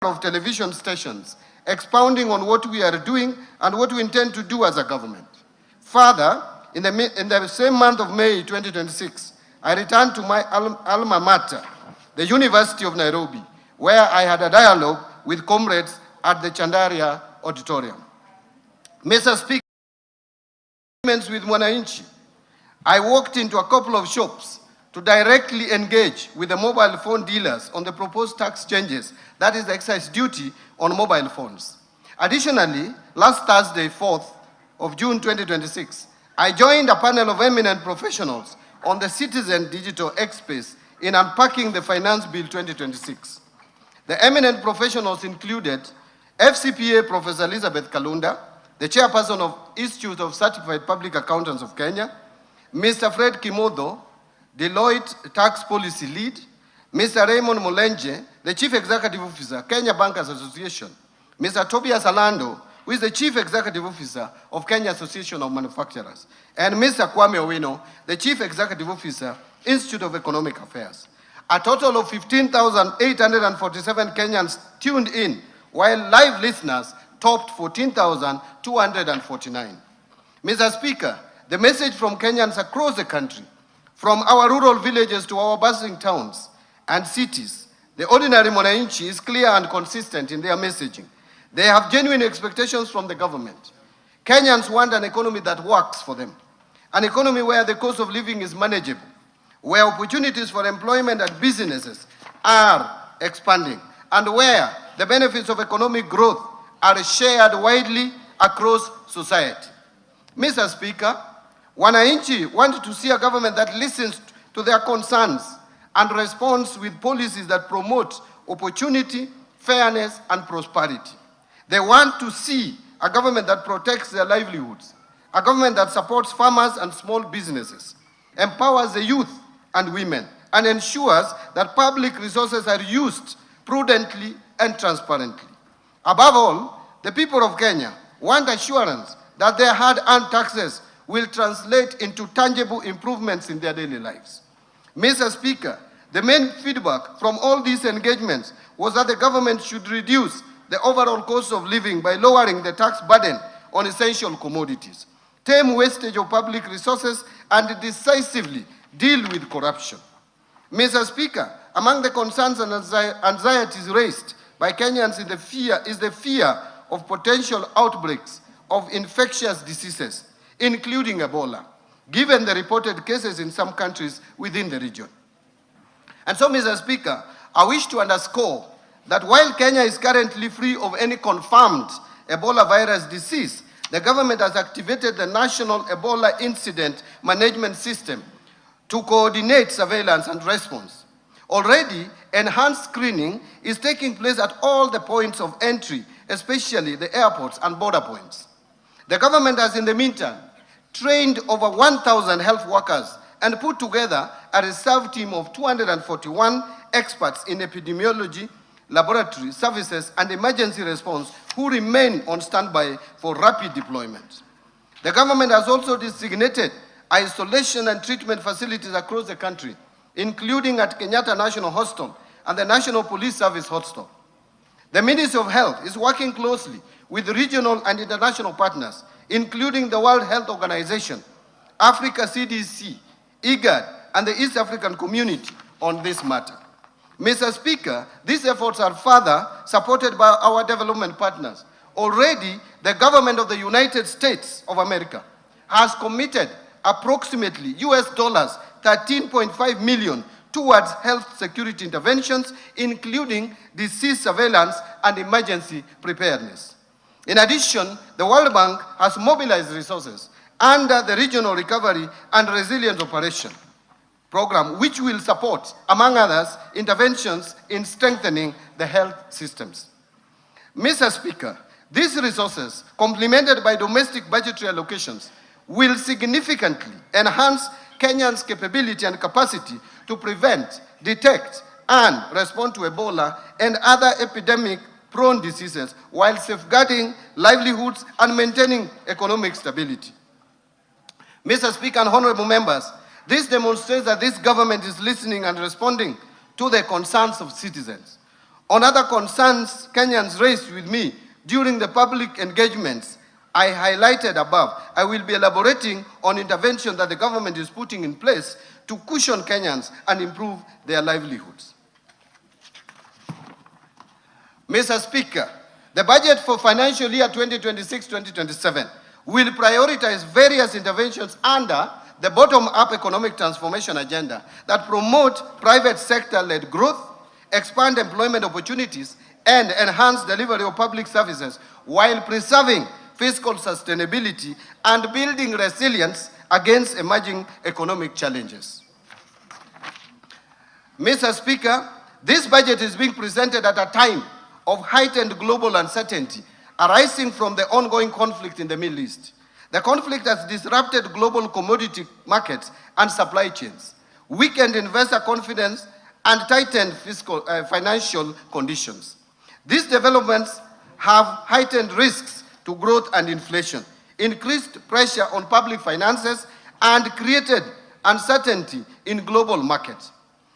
of television stations expounding on what we are doing and what we intend to do as a government. Further, in the same month of May 2026, I returned to my alma mater, the University of Nairobi, where I had a dialogue with comrades at the Chandaria Auditorium. Mr. Speaker, with Mwananchi, I walked into a couple of shops to directly engage with the mobile phone dealers on the proposed tax changes, that is the excise duty on mobile phones. Additionally, last Thursday, 4th of June 2026, I joined a panel of eminent professionals on the Citizen Digital X Space in unpacking the Finance Bill 2026. The eminent professionals included FCPA Professor Elizabeth Kalunda, the chairperson of Institute of Certified Public Accountants of Kenya, Mr. Fred Kimodho, Deloitte Tax Policy Lead, Mr. Raymond Molenje, the Chief Executive Officer, Kenya Bankers Association, Mr. Tobias Alando, who is the Chief Executive Officer of Kenya Association of Manufacturers, and Mr. Kwame Owino, the Chief Executive Officer, Institute of Economic Affairs. A total of 15,847 Kenyans tuned in, while live listeners topped 14,249. Mr. Speaker, the message from Kenyans across the country, from our rural villages to our bustling towns and cities, the ordinary Mwananchi is clear and consistent in their messaging. They have genuine expectations from the government. Kenyans want an economy that works for them, an economy where the cost of living is manageable, where opportunities for employment and businesses are expanding, and where the benefits of economic growth are shared widely across society. Mr. Speaker, Wananchi want to see a government that listens to their concerns and responds with policies that promote opportunity, fairness, and prosperity. They want to see a government that protects their livelihoods, a government that supports farmers and small businesses, empowers the youth and women, and ensures that public resources are used prudently and transparently. Above all, the people of Kenya want assurance that their hard-earned taxes will translate into tangible improvements in their daily lives. Mr. Speaker, the main feedback from all these engagements was that the government should reduce the overall cost of living by lowering the tax burden on essential commodities, tame wastage of public resources, and decisively deal with corruption. Mr. Speaker, among the concerns and anxieties raised by Kenyans is the fear of potential outbreaks of infectious diseases, including Ebola, given the reported cases in some countries within the region. And so, Mr. Speaker, I wish to underscore that while Kenya is currently free of any confirmed Ebola virus disease, the government has activated the National Ebola Incident Management System to coordinate surveillance and response. Already, enhanced screening is taking place at all the points of entry, especially the airports and border points. The government has, in the meantime, trained over 1,000 health workers and put together a reserve team of 241 experts in epidemiology, laboratory services, and emergency response who remain on standby for rapid deployment. The government has also designated isolation and treatment facilities across the country, including at Kenyatta National Hospital and the National Police Service Hospital. The Ministry of Health is working closely with regional and international partners, including the World Health Organization, Africa CDC, IGAD, and the East African Community on this matter. Mr. Speaker, these efforts are further supported by our development partners. Already, the government of the United States of America has committed approximately US dollars 13.5 million towards health security interventions, including disease surveillance and emergency preparedness. In addition, the World Bank has mobilized resources under the Regional Recovery and Resilience Operation program, which will support, among others, interventions in strengthening the health systems. Mr. Speaker, these resources, complemented by domestic budgetary allocations, will significantly enhance Kenyans' capability and capacity to prevent, detect, and respond to Ebola and other epidemic-prone diseases while safeguarding livelihoods and maintaining economic stability. Mr. Speaker and honorable members, this demonstrates that this government is listening and responding to the concerns of citizens. On other concerns Kenyans raised with me during the public engagements I highlighted above, I will be elaborating on intervention that the government is putting in place to cushion Kenyans and improve their livelihoods. Mr. Speaker, the budget for financial year 2026-2027 will prioritize various interventions under the bottom-up economic transformation agenda that promote private sector-led growth, expand employment opportunities, and enhance delivery of public services while preserving fiscal sustainability and building resilience against emerging economic challenges. Mr. Speaker, this budget is being presented at a time of heightened global uncertainty arising from the ongoing conflict in the Middle East. The conflict has disrupted global commodity markets and supply chains, weakened investor confidence, and tightened financial conditions. These developments have heightened risks to growth and inflation, increased pressure on public finances, and created uncertainty in global markets.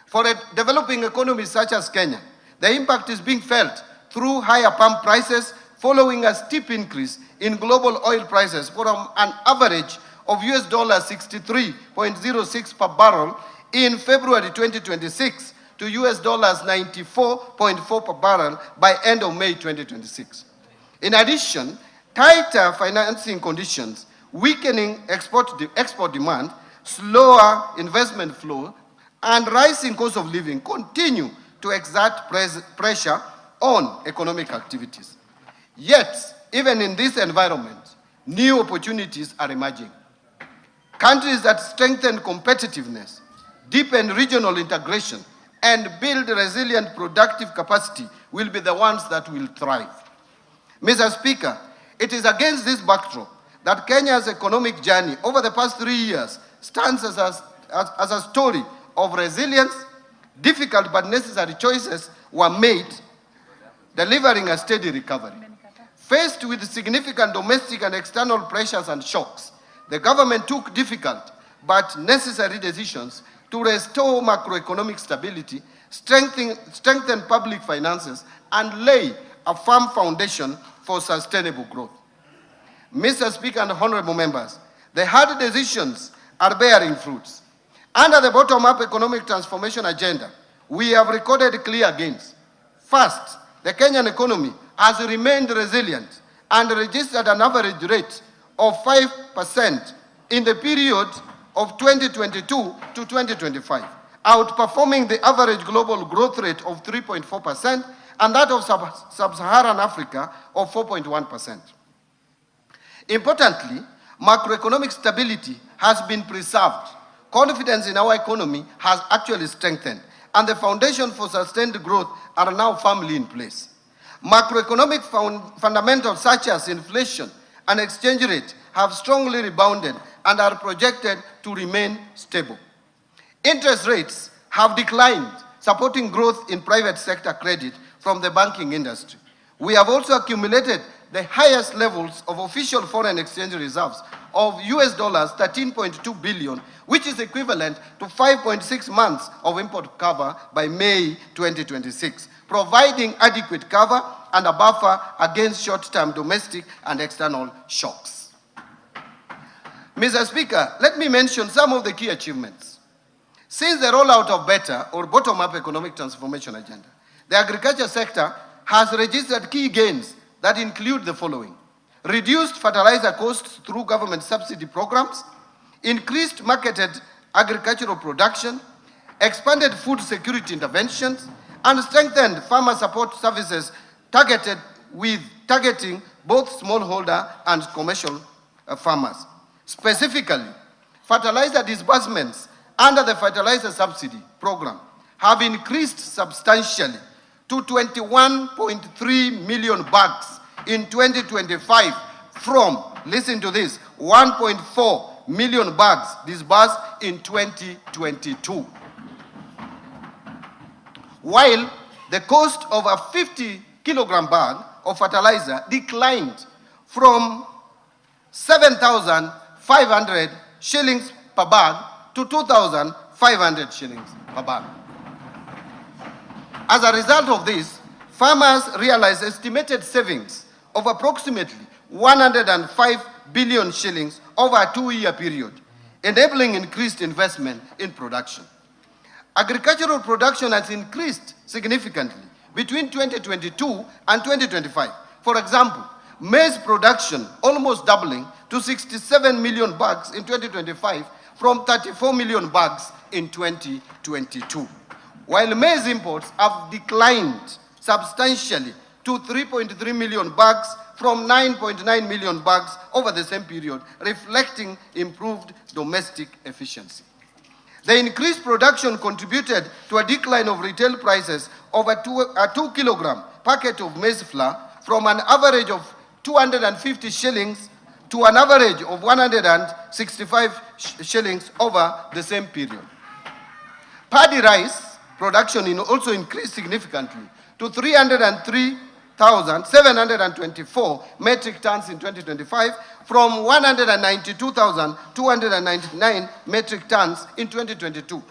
For a developing economy such as Kenya, the impact is being felt through higher pump prices following a steep increase in global oil prices from an average of US $63.06 per barrel in February 2026 to US $94.4 per barrel by end of May 2026. In addition, tighter financing conditions, weakening export demand, slower investment flow, and rising cost of living continue to exert pressure on economic activities. Yet, even in this environment, new opportunities are emerging. Countries that strengthen competitiveness, deepen regional integration, and build resilient productive capacity will be the ones that will thrive. Mr. Speaker, it is against this backdrop that Kenya's economic journey over the past 3 years stands as a story of resilience. Difficult but necessary choices were made, delivering a steady recovery. Faced with significant domestic and external pressures and shocks, the government took difficult but necessary decisions to restore macroeconomic stability, strengthen public finances, and lay a firm foundation for sustainable growth. Mr. Speaker and honorable members, the hard decisions are bearing fruits. Under the bottom-up economic transformation agenda, we have recorded clear gains. First, the Kenyan economy has remained resilient and registered an average rate of 5% in the period of 2022 to 2025, outperforming the average global growth rate of 3.4% and that of sub-Saharan Africa of 4.1%. Importantly, macroeconomic stability has been preserved. Confidence in our economy has actually strengthened, and the foundation for sustained growth are now firmly in place. Macroeconomic fundamentals such as inflation and exchange rate have strongly rebounded and are projected to remain stable. Interest rates have declined, supporting growth in private sector credit from the banking industry. We have also accumulated the highest levels of official foreign exchange reserves of US $13.2 billion, which is equivalent to 5.6 months of import cover by May 2026, providing adequate cover and a buffer against short-term domestic and external shocks. Mr. Speaker, let me mention some of the key achievements. Since the rollout of better or bottom-up economic transformation agenda, the agriculture sector has registered key gains that include the following: reduced fertilizer costs through government subsidy programs, increased marketed agricultural production, expanded food security interventions, and strengthened farmer support services targeting both smallholder and commercial farmers. Specifically, fertilizer disbursements under the fertilizer subsidy program have increased substantially to 21.3 million bags in 2025 from, listen to this, 1.4 million bags disbursed in 2022. While the cost of a 50-kilogram bag of fertilizer declined from 7,500 shillings per bag to 2,500 shillings per bag. As a result of this, farmers realized estimated savings of approximately 105 billion shillings over a 2-year period, enabling increased investment in production. Agricultural production has increased significantly between 2022 and 2025. For example, maize production almost doubling to 67 million bags in 2025 from 34 million bags in 2022. While maize imports have declined substantially to 3.3 million bags from 9.9 million bags over the same period, reflecting improved domestic efficiency. The increased production contributed to a decline of retail prices of a 2 kilogram packet of maize flour from an average of 250 shillings to an average of 165 shillings over the same period. Paddy rice production also increased significantly to 303,724 metric tons in 2025 from 192,299 metric tons in 2022.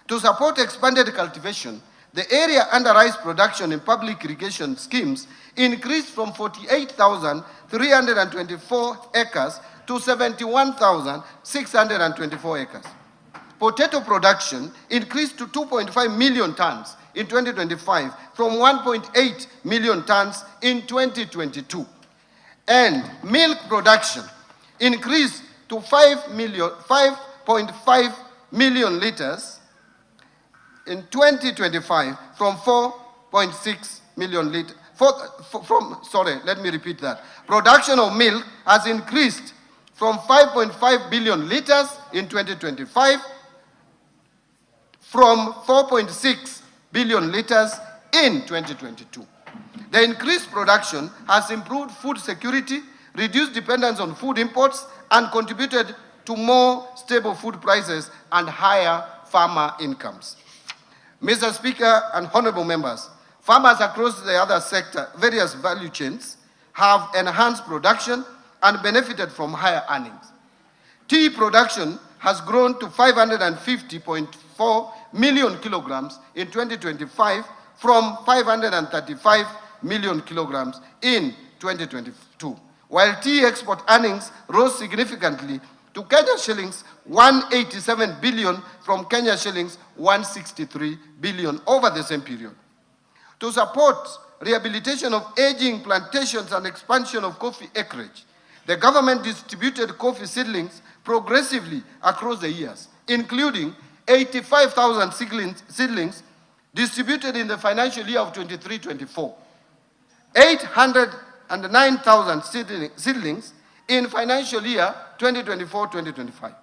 To support expanded cultivation, the area under rice production in public irrigation schemes increased from 48,324 acres to 71,624 acres. Potato production increased to 2.5 million tons in 2025 from 1.8 million tons in 2022. And milk production increased to 5.5 million liters in 2025 from 4.6 million liters. Let me repeat that. Production of milk has increased from 5.5 billion liters in 2025 from 4.6 billion liters in 2022. The increased production has improved food security, reduced dependence on food imports, and contributed to more stable food prices and higher farmer incomes. Mr. Speaker and honorable members, farmers across the other sector, various value chains, have enhanced production and benefited from higher earnings. Tea production has grown to 550.4 million kilograms in 2025 from 535 million kilograms in 2022, while tea export earnings rose significantly to Kenya shillings 187 billion from Kenya shillings 163 billion over the same period. To support rehabilitation of aging plantations and expansion of coffee acreage, the government distributed coffee seedlings progressively across the years, including 85,000 seedlings distributed in the financial year of 23-24, 809,000 seedlings in financial year 2024-2025,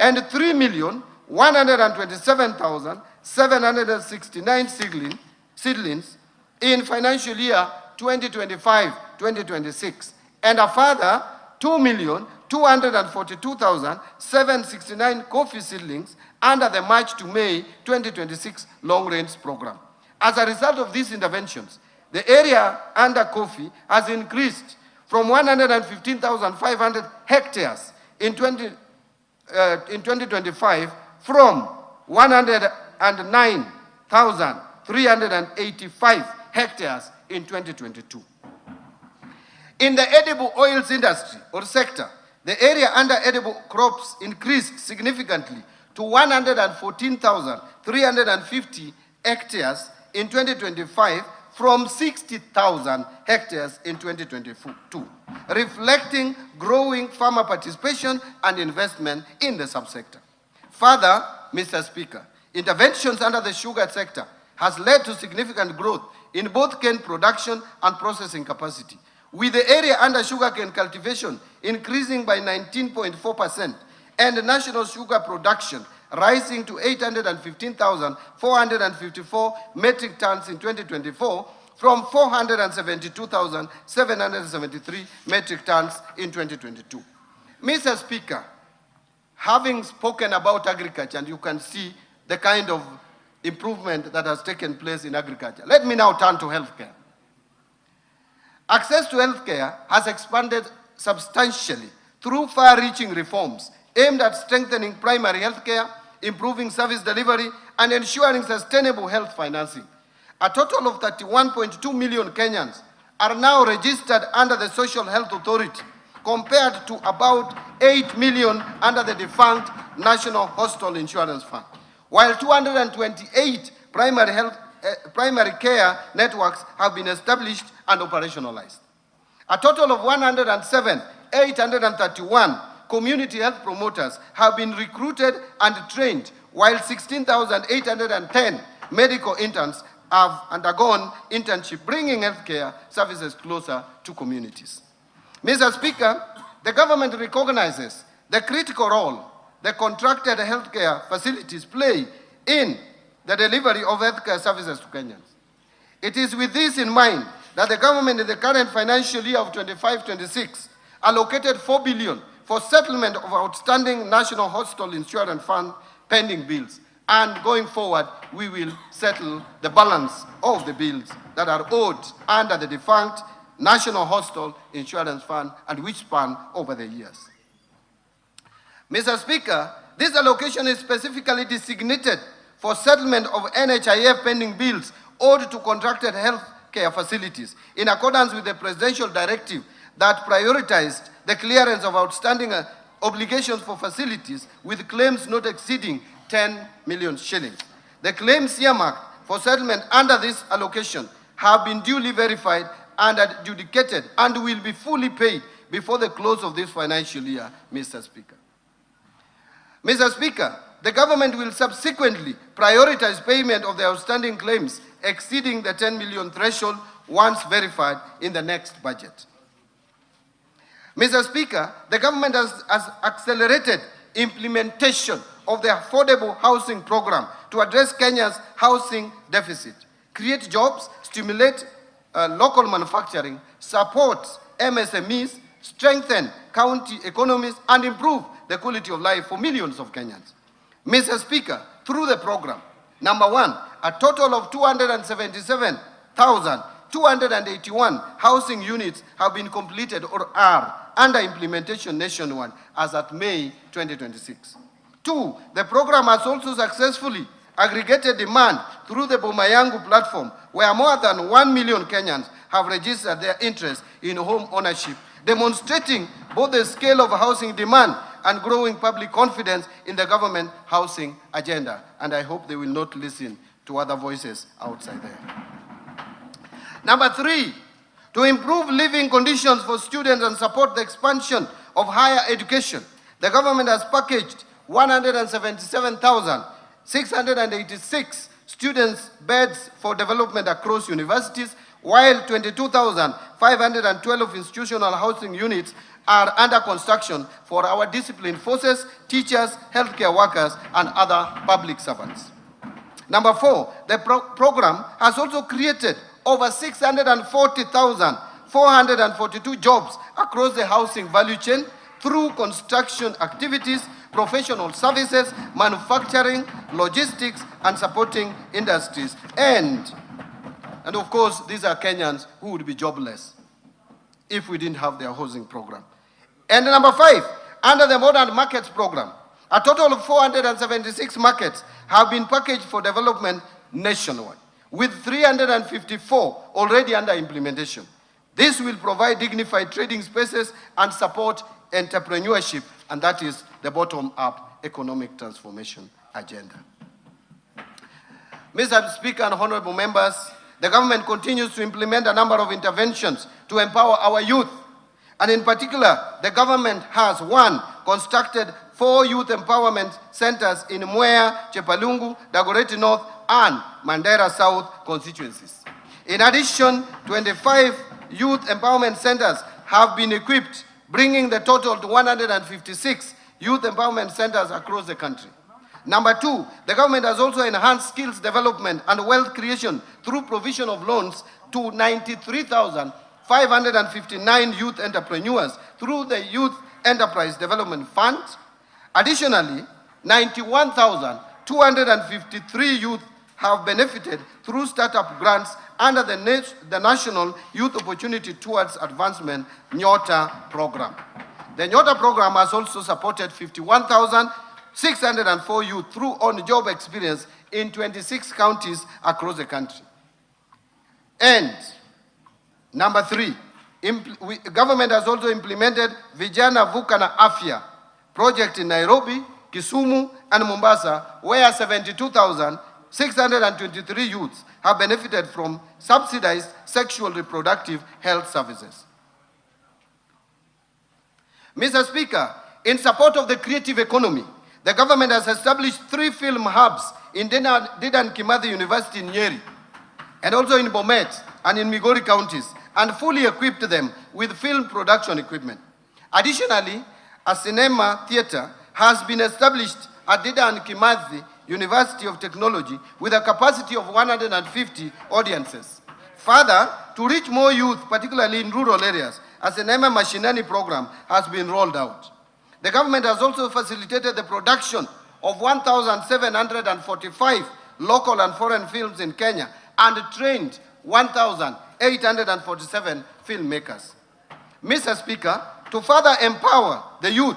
and 3,127,769 seedlings in financial year 2025-2026, and a further 2,242,769 coffee seedlings under the March to May 2026 long-range program. As a result of these interventions, the area under coffee has increased from 115,500 hectares in 2025 from 109,385 hectares in 2022. In the edible oils industry or sector, the area under edible crops increased significantly to 114,350 hectares in 2025 from 60,000 hectares in 2022, reflecting growing farmer participation and investment in the subsector. Further, Mr. Speaker, interventions under the sugar sector has led to significant growth in both cane production and processing capacity, with the area under sugarcane cultivation increasing by 19.4% and national sugar production rising to 815,454 metric tons in 2024 from 472,773 metric tons in 2022. Mr. Speaker, having spoken about agriculture, and you can see the kind of improvement that has taken place in agriculture, let me now turn to healthcare. Access to healthcare has expanded substantially through far-reaching reforms aimed at strengthening primary healthcare, improving service delivery, and ensuring sustainable health financing. A total of 31.2 million Kenyans are now registered under the Social Health Authority, compared to about 8 million under the defunct National Hospital Insurance Fund, while 228 primary care networks have been established and operationalized. A total of 107,831 community health promoters have been recruited and trained, while 16,810 medical interns have undergone internship, bringing healthcare services closer to communities. Mr. Speaker, the government recognizes the critical role the contracted healthcare facilities play in the delivery of healthcare services to Kenyans. It is with this in mind that the government in the current financial year of 25-26 allocated 4 billion for settlement of outstanding National Hospital Insurance Fund pending bills. And going forward, we will settle the balance of the bills that are owed under the defunct National Hospital Insurance Fund and which span over the years. Mr. Speaker, this allocation is specifically designated for settlement of NHIF pending bills owed to contracted health care facilities in accordance with the presidential directive that prioritized the clearance of outstanding obligations for facilities with claims not exceeding 10 million shillings. The claims earmarked for settlement under this allocation have been duly verified and adjudicated and will be fully paid before the close of this financial year, Mr. Speaker. Mr. Speaker, the government will subsequently prioritize payment of the outstanding claims exceeding the 10 million threshold once verified in the next budget. Mr. Speaker, the government has accelerated implementation of the affordable housing program to address Kenya's housing deficit, create jobs, stimulate local manufacturing, support MSMEs, strengthen county economies, and improve the quality of life for millions of Kenyans. Mr. Speaker, through the program, number one, a total of 277,281 housing units have been completed or are under implementation nationwide as at May 2026. Two, the program has also successfully aggregated demand through the Bomayangu platform, where more than 1 million Kenyans have registered their interest in home ownership, demonstrating both the scale of housing demand and growing public confidence in the government housing agenda. And I hope they will not listen to other voices outside there. Number three, to improve living conditions for students and support the expansion of higher education, the government has packaged 177,686 students' beds for development across universities, while 22,512 institutional housing units are under construction for our disciplined forces, teachers, healthcare workers, and other public servants. Number four, the program has also created over 640,442 jobs across the housing value chain through construction activities, professional services, manufacturing, logistics, and supporting industries. And of course, these are Kenyans who would be jobless if we didn't have their housing program. And number five, under the Modern Markets program, a total of 476 markets have been packaged for development nationwide, with 354 already under implementation. This will provide dignified trading spaces and support entrepreneurship, and that is the bottom-up economic transformation agenda. Mr. Speaker and honorable members, the government continues to implement a number of interventions to empower our youth. And in particular, the government has, one, constructed 4 youth empowerment centers in Mwea, Chepalungu, Dagoretti North, and Mandera South constituencies. In addition, 25 youth empowerment centers have been equipped, bringing the total to 156 youth empowerment centers across the country. Number two, the government has also enhanced skills development and wealth creation through provision of loans to 93,559 youth entrepreneurs through the Youth Enterprise Development Fund. Additionally, 91,253 youth have benefited through startup grants under the National Youth Opportunity Towards Advancement (NYOTA) program. The NYOTA program has also supported 51,604 youth through on-job experience in 26 counties across the country. And number 3, government has also implemented Vijana Vuka na Afya project in Nairobi, Kisumu, and Mombasa, where 72,623 youths have benefited from subsidized sexual reproductive health services. Mr. Speaker, in support of the creative economy, the government has established 3 film hubs in Dedan Kimathi University in Nyeri, and also in Bomet and in Migori counties, and fully equipped them with film production equipment. Additionally, a cinema theater has been established at Dedan Kimathi University of Technology with a capacity of 150 audiences. Further, to reach more youth, particularly in rural areas, a cinema machinani program has been rolled out. The government has also facilitated the production of 1,745 local and foreign films in Kenya and trained 1,847 filmmakers. Mr. Speaker, to further empower the youth,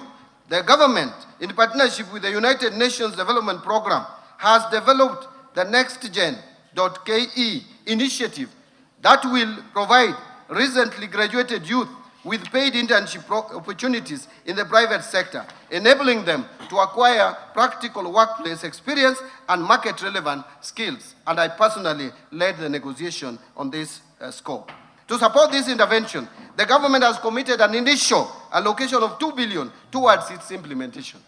the government, in partnership with the United Nations Development Program, has developed the NextGen.ke initiative that will provide recently graduated youth with paid internship opportunities in the private sector, enabling them to acquire practical workplace experience and market-relevant skills. And I personally led the negotiation on this score. To support this intervention, the government has committed an initial allocation of 2 billion towards its implementation.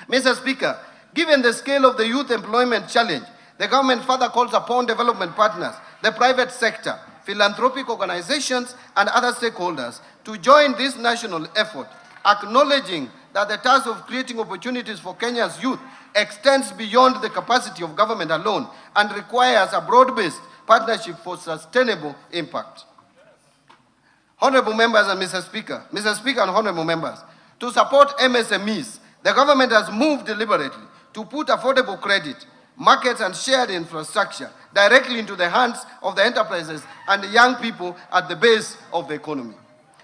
Mr. Speaker, given the scale of the youth employment challenge, the government further calls upon development partners, the private sector, philanthropic organizations, and other stakeholders to join this national effort, acknowledging that the task of creating opportunities for Kenya's youth extends beyond the capacity of government alone and requires a broad-based partnership for sustainable impact. Honorable members and Mr. Speaker and honorable members, to support MSMEs, the government has moved deliberately to put affordable credit, markets, and shared infrastructure directly into the hands of the enterprises and the young people at the base of the economy.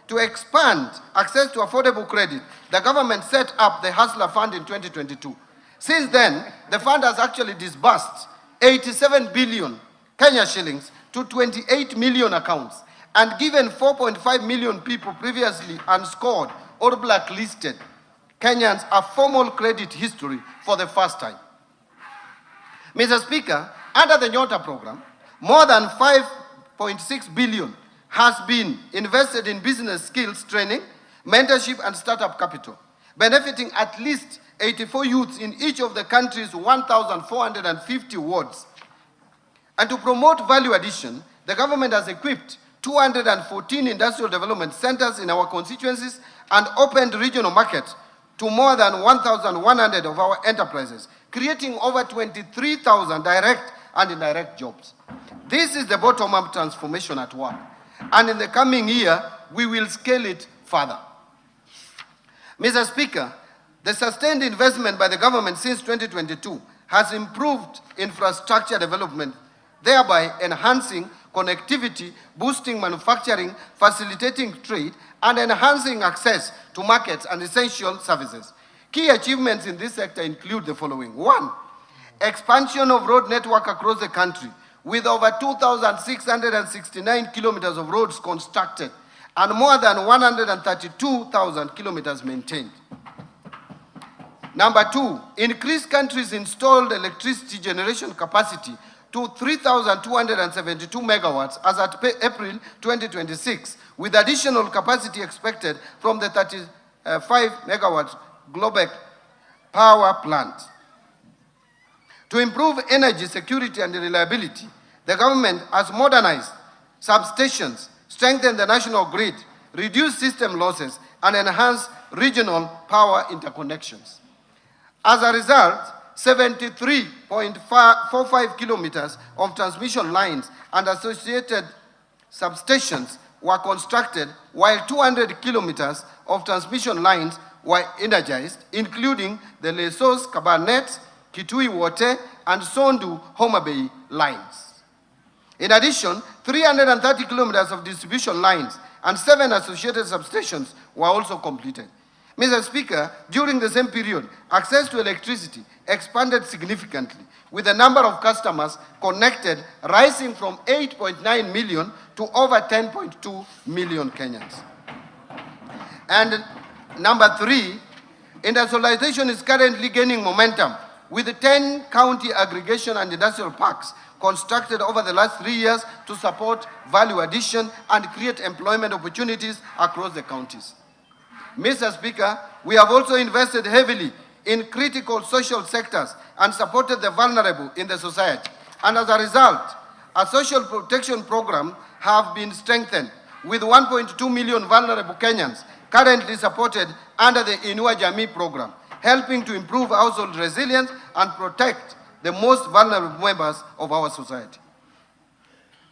To expand access to affordable credit, the government set up the Hustler Fund in 2022. Since then, the fund has actually disbursed 87 billion Kenya shillings to 28 million accounts and given 4.5 million people previously unscored or blacklisted Kenyans a formal credit history for the first time. Mr. Speaker, under the Nyota program, more than 5.6 billion has been invested in business skills training, mentorship, and startup capital, benefiting at least 84 youths in each of the country's 1,450 wards. And to promote value addition, the government has equipped 214 industrial development centers in our constituencies and opened regional markets to more than 1,100 of our enterprises, creating over 23,000 direct and indirect jobs. This is the bottom-up transformation at work, and in the coming year, we will scale it further. Mr. Speaker, the sustained investment by the government since 2022 has improved infrastructure development, thereby enhancing connectivity, boosting manufacturing, facilitating trade, and enhancing access to markets and essential services. Key achievements in this sector include the following. 1, expansion of road network across the country, with over 2,669 kilometers of roads constructed and more than 132,000 kilometers maintained. Number 2, increased country's installed electricity generation capacity to 3,272 megawatts as at April 2026, with additional capacity expected from the 35 megawatts Globek power plant. To improve energy security and reliability, the government has modernized substations, strengthened the national grid, reduced system losses, and enhanced regional power interconnections. As a result, 73.45 kilometers of transmission lines and associated substations were constructed, while 200 kilometers of transmission lines were energized, including the Lesos, Kabarnet, Kitui Wote, and Sondu Homa Bay lines. In addition, 330 kilometers of distribution lines and 7 associated substations were also completed. Mr. Speaker, during the same period, access to electricity expanded significantly, with the number of customers connected rising from 8.9 million to over 10.2 million Kenyans. And number 3, industrialization is currently gaining momentum, with 10 county aggregation and industrial parks constructed over the last 3 years to support value addition and create employment opportunities across the counties. Mr. Speaker, we have also invested heavily in critical social sectors and supported the vulnerable in the society. And as a result, a social protection program have been strengthened, with 1.2 million vulnerable Kenyans currently supported under the Inua Jamii program, helping to improve household resilience and protect the most vulnerable members of our society.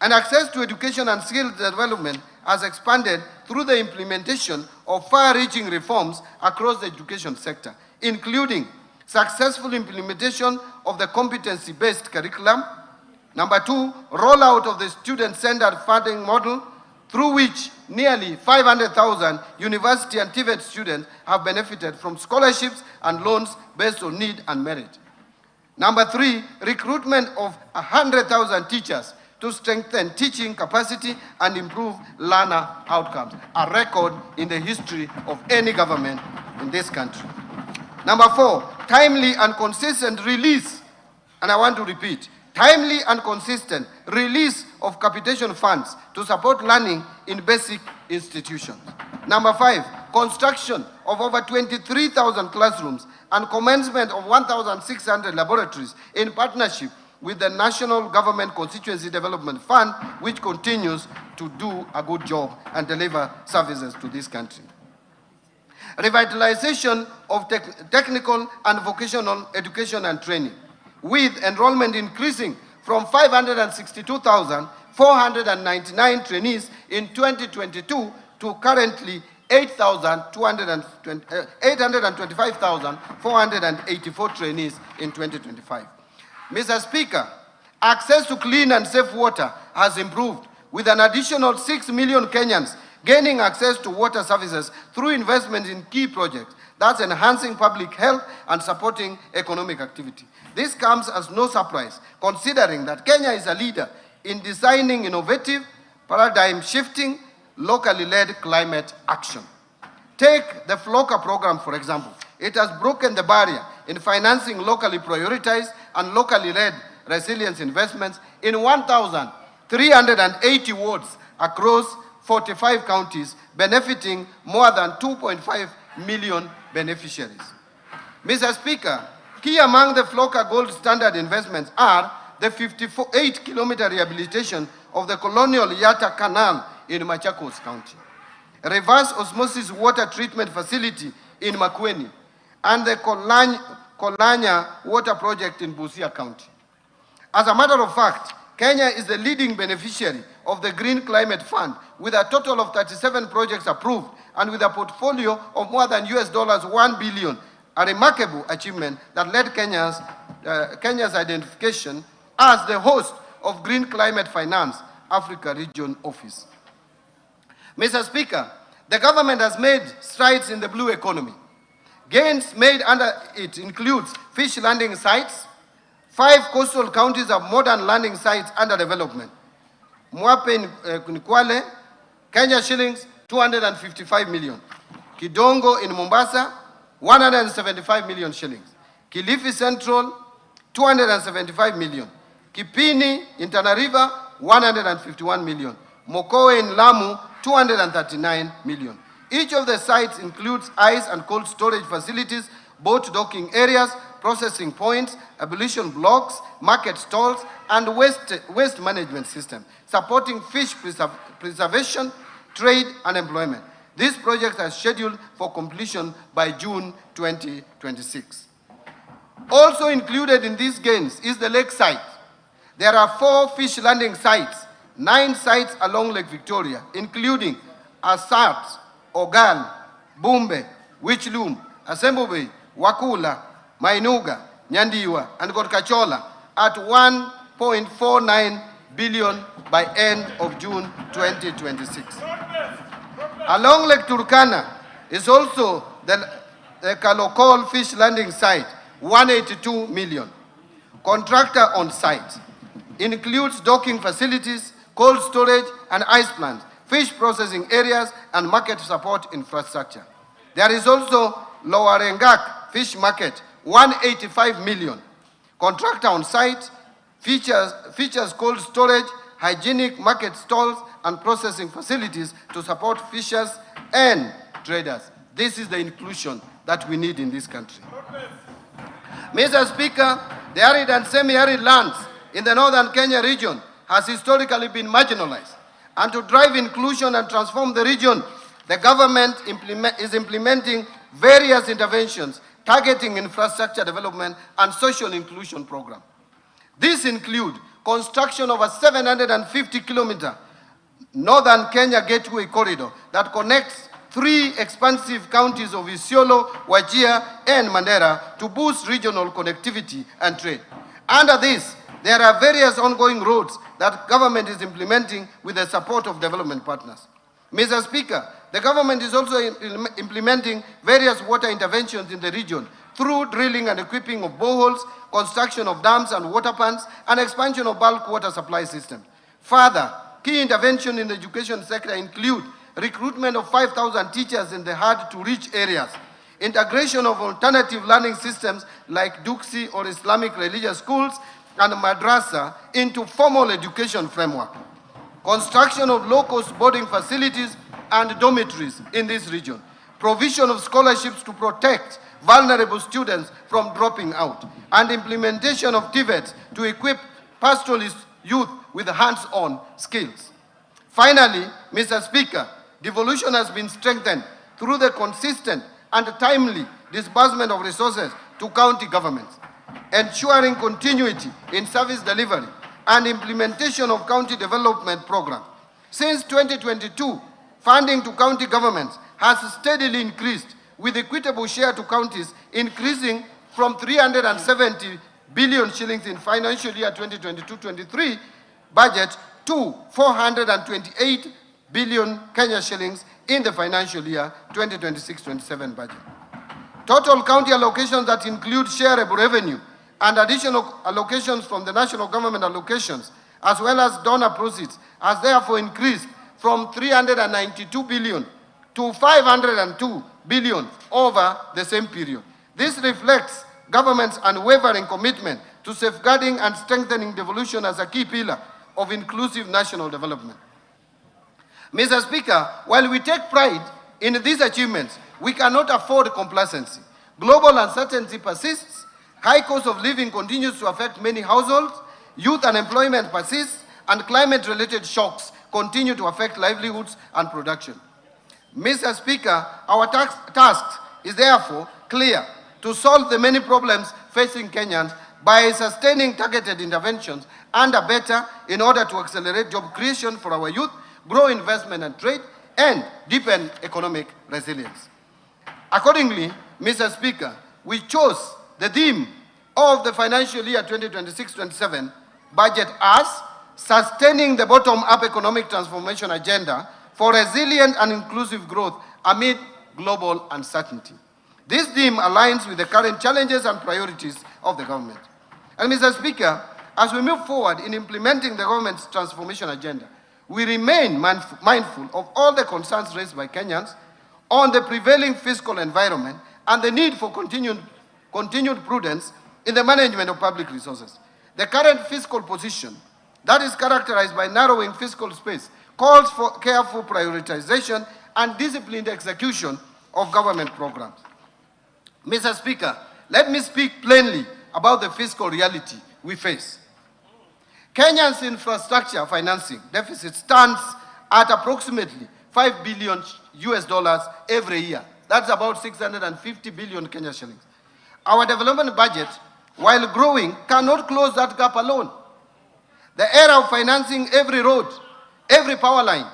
And access to education and skill development has expanded through the implementation of far-reaching reforms across the education sector, including successful implementation of the competency-based curriculum. Number 2, rollout of the student-centered funding model, through which nearly 500,000 university and TVET students have benefited from scholarships and loans based on need and merit. Number 3, recruitment of 100,000 teachers to strengthen teaching capacity and improve learner outcomes, a record in the history of any government in this country. Number 4, timely and consistent release, and I want to repeat, timely and consistent release of capitation funds to support learning in basic institutions. Number 5, construction of over 23,000 classrooms and commencement of 1,600 laboratories in partnership with the National Government Constituency Development Fund, which continues to do a good job and deliver services to this country. Revitalization of technical and vocational education and training, with enrollment increasing from 562,499 trainees in 2022 to currently 825,484 trainees in 2025. Mr. Speaker, access to clean and safe water has improved, with an additional 6 million Kenyans gaining access to water services through investment in key projects, thus enhancing public health and supporting economic activity. This comes as no surprise, considering that Kenya is a leader in designing innovative, paradigm-shifting, locally led climate action. Take the FLOCA program, for example. It has broken the barrier in financing locally prioritized and locally led resilience investments in 1,380 wards across 45 counties, benefiting more than 2.5 million beneficiaries. Mr. Speaker, key among the FLOCA gold standard investments are the 58-kilometer rehabilitation of the Colonial Yatta Canal in Machakos County, a reverse osmosis water treatment facility in Makueni, and the Kolanya water project in Busia County. As a matter of fact, Kenya is the leading beneficiary of the Green Climate Fund, with a total of 37 projects approved and with a portfolio of more than $1 billion, a remarkable achievement that led Kenya's identification as the host of Green Climate Finance Africa Region Office. Mr. Speaker, the government has made strides in the blue economy. Gains made under it includes fish landing sites. 5 coastal counties have modern landing sites under development. Mwape in Kwale, Kenya shillings 255 million. Kidongo in Mombasa, 175 million shillings. Kilifi Central, 275 million. Kipini in Tana River, 151 million. Mokowe in Lamu, 239 million. Each of the sites includes ice and cold storage facilities, boat docking areas, processing points, ablution blocks, market stalls, and waste management system, supporting fish preservation, trade, and employment. These projects are scheduled for completion by June 2026. Also included in these gains is the lake site. There are 4 fish landing sites, 9 sites along Lake Victoria, including Asat, Ogal, Bumbe, Wichlum, Asembo Bay, Wakula, Mainuga, Nyandiwa, and Gorkachola at 1.49 billion by end of June 2026. Along Lake Turkana is also the Kalokol Fish Landing Site, 182 million. Contractor on site includes docking facilities, cold storage and ice plants, fish processing areas, and market support infrastructure. There is also Lower Engak Fish Market, 185 million. Contractor on site features cold storage, hygienic market stalls, and processing facilities to support fishers and traders. This is the inclusion that we need in this country. Mr. Speaker, the arid and semi-arid lands in the northern Kenya region has historically been marginalized. And to drive inclusion and transform the region, the government is implementing various interventions targeting infrastructure development and social inclusion program. These include construction of a 750-kilometer northern Kenya gateway corridor that connects 3 expansive counties of Isiolo, Wajir, and Mandera to boost regional connectivity and trade. Under this, there are various ongoing roads that government is implementing with the support of development partners. Mr. Speaker, the government is also implementing various water interventions in the region through drilling and equipping of boreholes, construction of dams and water plants, and expansion of bulk water supply systems. Further, key interventions in the education sector include recruitment of 5,000 teachers in the hard-to-reach areas, integration of alternative learning systems like Duksi or Islamic religious schools and madrasa into formal education framework, construction of low-cost boarding facilities and dormitories in this region, provision of scholarships to protect vulnerable students from dropping out, and implementation of TVETs to equip pastoralist youth with hands-on skills. Finally, Mr. Speaker, devolution has been strengthened through the consistent and timely disbursement of resources to county governments, ensuring continuity in service delivery and implementation of county development programs. Since 2022, funding to county governments has steadily increased, with equitable share to counties increasing from 370 billion shillings in financial year 2022-23 budget to 428 billion Kenya shillings in the financial year 2026-27 budget. Total county allocations that include shareable revenue and additional allocations from the national government allocations, as well as donor proceeds, has therefore increased from 392 billion to 502 billion over the same period. This reflects government's unwavering commitment to safeguarding and strengthening devolution as a key pillar of inclusive national development. Mr. Speaker, while we take pride in these achievements, we cannot afford complacency. Global uncertainty persists, high cost of living continues to affect many households, youth unemployment persists, and climate-related shocks continue to affect livelihoods and production. Mr. Speaker, our task is therefore clear: to solve the many problems facing Kenyans by sustaining targeted interventions and better in order to accelerate job creation for our youth, grow investment and trade, and deepen economic resilience. Accordingly, Mr. Speaker, we chose the theme of the financial year 2026-27 budget as sustaining the bottom-up economic transformation agenda for resilient and inclusive growth amid global uncertainty. This theme aligns with the current challenges and priorities of the government. And Mr. Speaker, as we move forward in implementing the government's transformation agenda, we remain mindful of all the concerns raised by Kenyans on the prevailing fiscal environment and the need for continued prudence in the management of public resources. The current fiscal position that is characterized by narrowing fiscal space calls for careful prioritization and disciplined execution of government programs. Mr. Speaker, let me speak plainly about the fiscal reality we face. Kenya's infrastructure financing deficit stands at approximately $5 billion every year. That's about 650 billion Kenya shillings. Our development budget, while growing, cannot close that gap alone. The era of financing every road, every power line,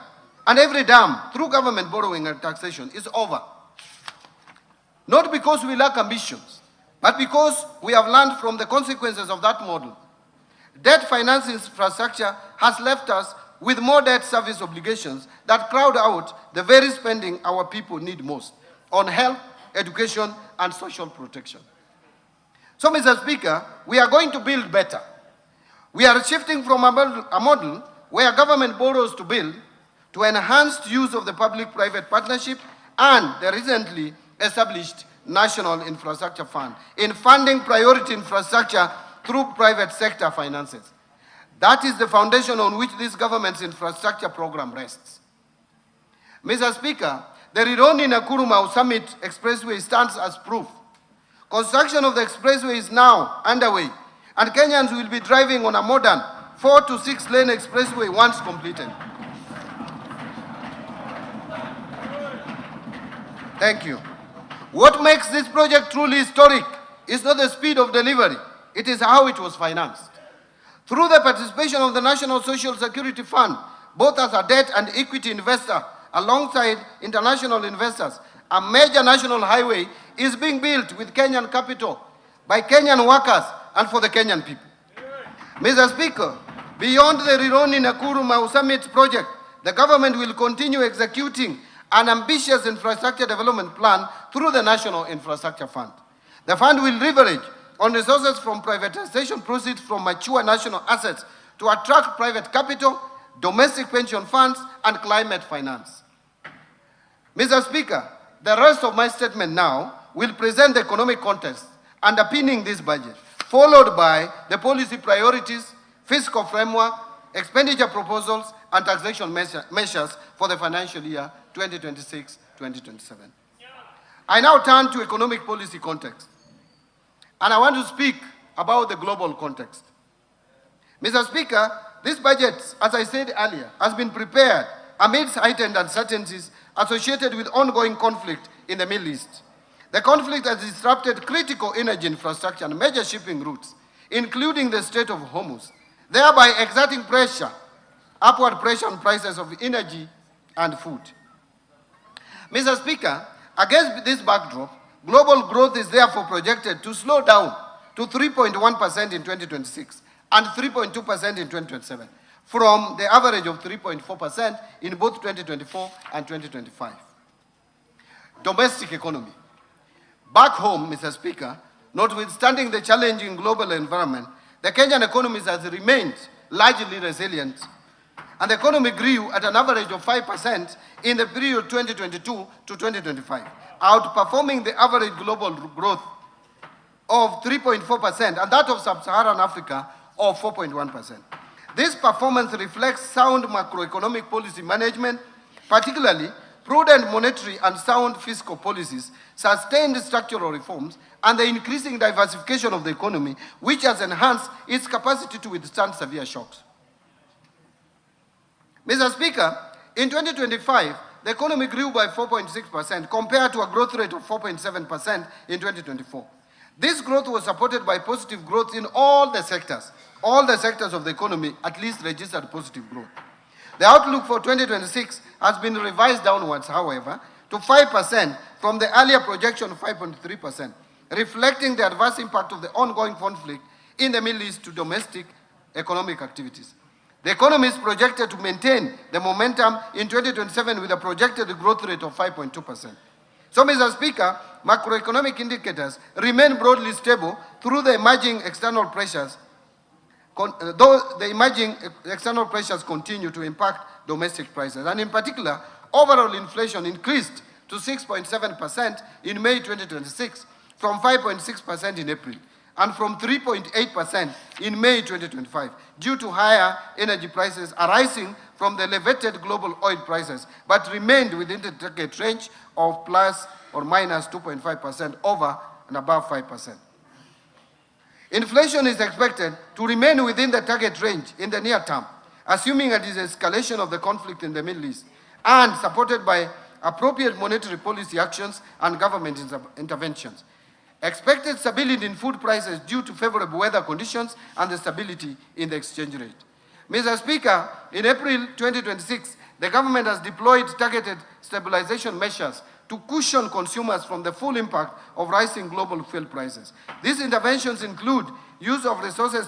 and every dam through government borrowing and taxation is over. Not because we lack ambitions, but because we have learned from the consequences of that model. Debt finance infrastructure has left us with more debt service obligations that crowd out the very spending our people need most on health, education, and social protection. So, Mr. Speaker, we are going to build better. We are shifting from a model where government borrows to build to enhanced use of the public-private partnership and the recently established National Infrastructure Fund in funding priority infrastructure through private sector finances. That is the foundation on which this government's infrastructure program rests. Mr. Speaker, the Rironi-Nakuru-Mau Summit Expressway stands as proof. Construction of the expressway is now underway, and Kenyans will be driving on a modern 4 to 6 lane expressway once completed. Thank you. What makes this project truly historic is not the speed of delivery, it is how it was financed. Through the participation of the National Social Security Fund, both as a debt and equity investor, alongside international investors, a major national highway is being built with Kenyan capital by Kenyan workers and for the Kenyan people. Mr. Speaker, beyond the Rironi-Nakuru-Mau Summit project, the government will continue executing an ambitious infrastructure development plan through the National Infrastructure Fund. The fund will leverage on resources from privatization proceeds from mature national assets to attract private capital, domestic pension funds, and climate finance. Mr. Speaker, the rest of my statement now will present the economic context underpinning this budget, followed by the policy priorities, fiscal framework, expenditure proposals, and taxation measures for the financial year 2026-2027. I now turn to economic policy context, and I want to speak about the global context. Mr. Speaker, this budget, as I said earlier, has been prepared amidst heightened uncertainties associated with ongoing conflict in the Middle East. The conflict has disrupted critical energy infrastructure and major shipping routes, including the Strait of Hormuz, thereby exerting upward pressure on prices of energy and food. Mr. Speaker, against this backdrop, global growth is therefore projected to slow down to 3.1% in 2026 and 3.2% in 2027, from the average of 3.4% in both 2024 and 2025. Domestic economy. Back home, Mr. Speaker, notwithstanding the challenging global environment, the Kenyan economy has remained largely resilient, and the economy grew at an average of 5% in the period 2022 to 2025, outperforming the average global growth of 3.4% and that of sub-Saharan Africa of 4.1%. This performance reflects sound macroeconomic policy management, particularly prudent monetary and sound fiscal policies, sustained structural reforms, and the increasing diversification of the economy, which has enhanced its capacity to withstand severe shocks. Mr. Speaker, in 2025, the economy grew by 4.6% compared to a growth rate of 4.7% in 2024. This growth was supported by positive growth in all the sectors. All the sectors of the economy at least registered positive growth. The outlook for 2026 has been revised downwards, however, to 5% from the earlier projection of 5.3%, reflecting the adverse impact of the ongoing conflict in the Middle East to domestic economic activities. The economy is projected to maintain the momentum in 2027 with a projected growth rate of 5.2%. So, Mr. Speaker, macroeconomic indicators remain broadly stable through the emerging external pressures, though the emerging external pressures continue to impact domestic prices. And in particular, overall inflation increased to 6.7% in May 2026 from 5.6% in April, and from 3.8% in May 2025, due to higher energy prices arising from the elevated global oil prices, but remained within the target range of plus or minus 2.5% over and above 5%. Inflation is expected to remain within the target range in the near term, assuming a de-escalation of the conflict in the Middle East, and supported by appropriate monetary policy actions and government interventions. Expected stability in food prices due to favorable weather conditions and the stability in the exchange rate. Mr. Speaker, in April 2026, the government has deployed targeted stabilization measures to cushion consumers from the full impact of rising global fuel prices. These interventions include use of resources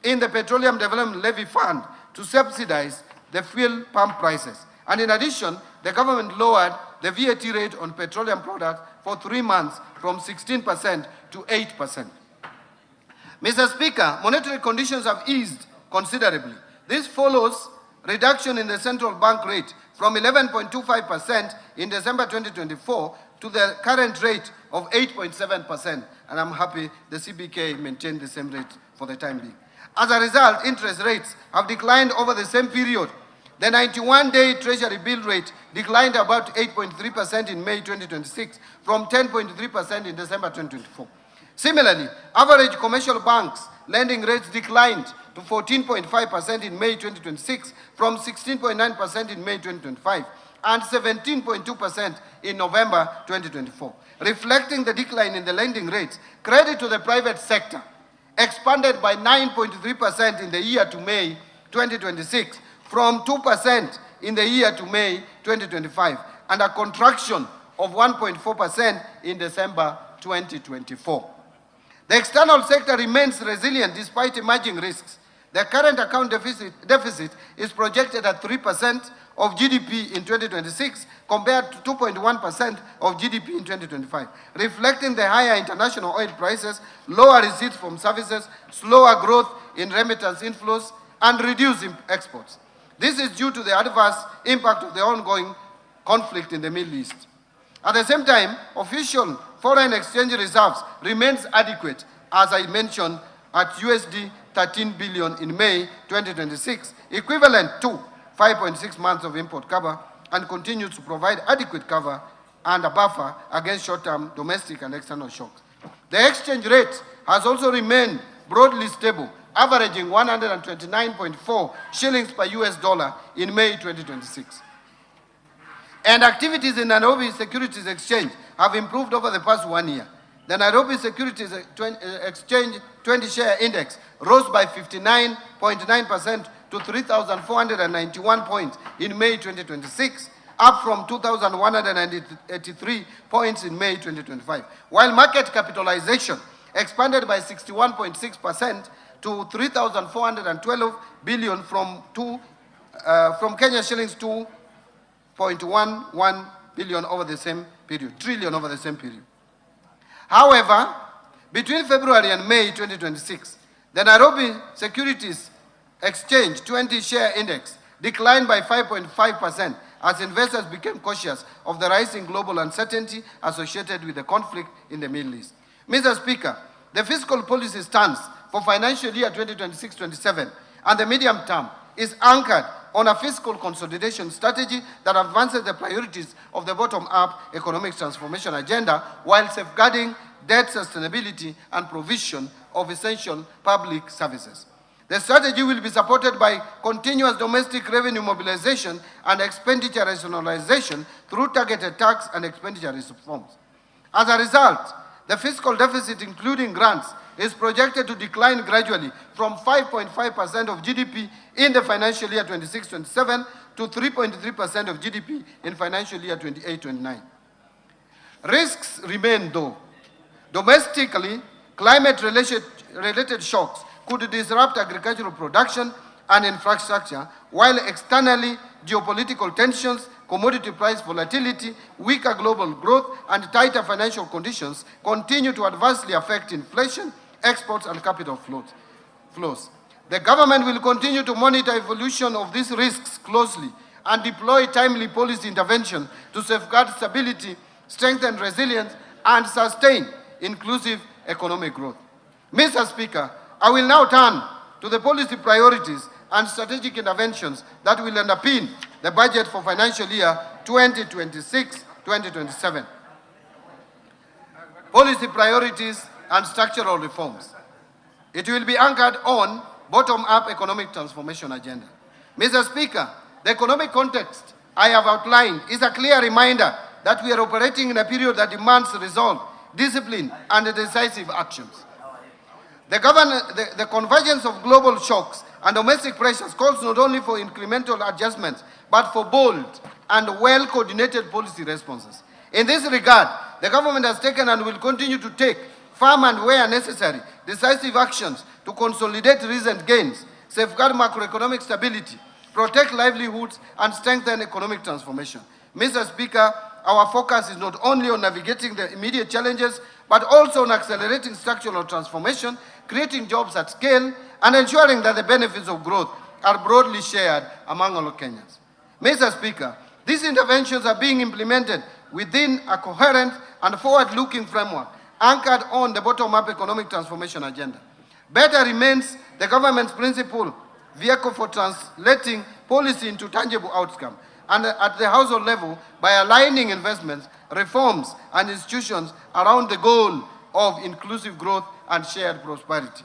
in the Petroleum Development Levy Fund to subsidize the fuel pump prices. And in addition, the government lowered the VAT rate on petroleum products for 3 months from 16% to 8%. Mr. Speaker, monetary conditions have eased considerably. This follows reduction in the central bank rate from 11.25% in December 2024 to the current rate of 8.7%, and I'm happy the CBK maintained the same rate for the time being. As a result, interest rates have declined over the same period. The 91-day Treasury bill rate declined about 8.3% in May 2026 from 10.3% in December 2024. Similarly, average commercial banks lending rates declined to 14.5% in May 2026 from 16.9% in May 2025 and 17.2% in November 2024. Reflecting the decline in the lending rates, credit to the private sector expanded by 9.3% in the year to May 2026 from 2% in the year to May 2025 and a contraction of 1.4% in December 2024. The external sector remains resilient despite emerging risks. The current account deficit is projected at 3% of GDP in 2026 compared to 2.1% of GDP in 2025, reflecting the higher international oil prices, lower receipts from services, slower growth in remittance inflows, and reduced exports. This is due to the adverse impact of the ongoing conflict in the Middle East. At the same time, official foreign exchange reserves remains adequate, as I mentioned, at USD 13 billion in May 2026, equivalent to 5.6 months of import cover, and continues to provide adequate cover and a buffer against short-term domestic and external shocks. The exchange rate has also remained broadly stable, averaging 129.4 shillings per US dollar in May 2026. And activities in Nairobi Securities Exchange have improved over the past 1 year. The Nairobi Securities Exchange 20-share index rose by 59.9% to 3,491 points in May 2026, up from 2,183 points in May 2025, while market capitalization expanded by 61.6% to 3,412 billion from Kenya shillings 2.11 billion over the same period, trillion over the same period. However, between February and May 2026, the Nairobi Securities Exchange 20-share index declined by 5.5% as investors became cautious of the rising global uncertainty associated with the conflict in the Middle East. Mr. Speaker, the fiscal policy stance for financial year 2026-27 and the medium term is anchored on a fiscal consolidation strategy that advances the priorities of the bottom-up economic transformation agenda while safeguarding debt sustainability and provision of essential public services. The strategy will be supported by continuous domestic revenue mobilization and expenditure rationalization through targeted tax and expenditure reforms. As a result, the fiscal deficit, including grants, is projected to decline gradually from 5.5% of GDP in the financial year 26-27 to 3.3% of GDP in financial year 28-29. Risks remain though. Domestically, climate-related shocks could disrupt agricultural production and infrastructure, while externally, geopolitical tensions, commodity price volatility, weaker global growth, and tighter financial conditions continue to adversely affect inflation, exports, and capital flows. The government will continue to monitor evolution of these risks closely and deploy timely policy intervention to safeguard stability, strengthen resilience, and sustain inclusive economic growth. Mr. Speaker, I will now turn to the policy priorities and strategic interventions that will underpin the budget for financial year 2026-2027. Policy priorities and structural reforms. It will be anchored on bottom-up economic transformation agenda. Mr. Speaker, the economic context I have outlined is a clear reminder that we are operating in a period that demands resolve, discipline, and decisive actions. The convergence of global shocks and domestic pressures calls not only for incremental adjustments, but for bold and well-coordinated policy responses. In this regard, the government has taken and will continue to take firm and where necessary, decisive actions to consolidate recent gains, safeguard macroeconomic stability, protect livelihoods, and strengthen economic transformation. Mr. Speaker, our focus is not only on navigating the immediate challenges, but also on accelerating structural transformation, creating jobs at scale, and ensuring that the benefits of growth are broadly shared among all Kenyans. Mr. Speaker, these interventions are being implemented within a coherent and forward-looking framework anchored on the bottom-up economic transformation agenda. Better remains the government's principal vehicle for translating policy into tangible outcome, and at the household level by aligning investments, reforms, and institutions around the goal of inclusive growth and shared prosperity.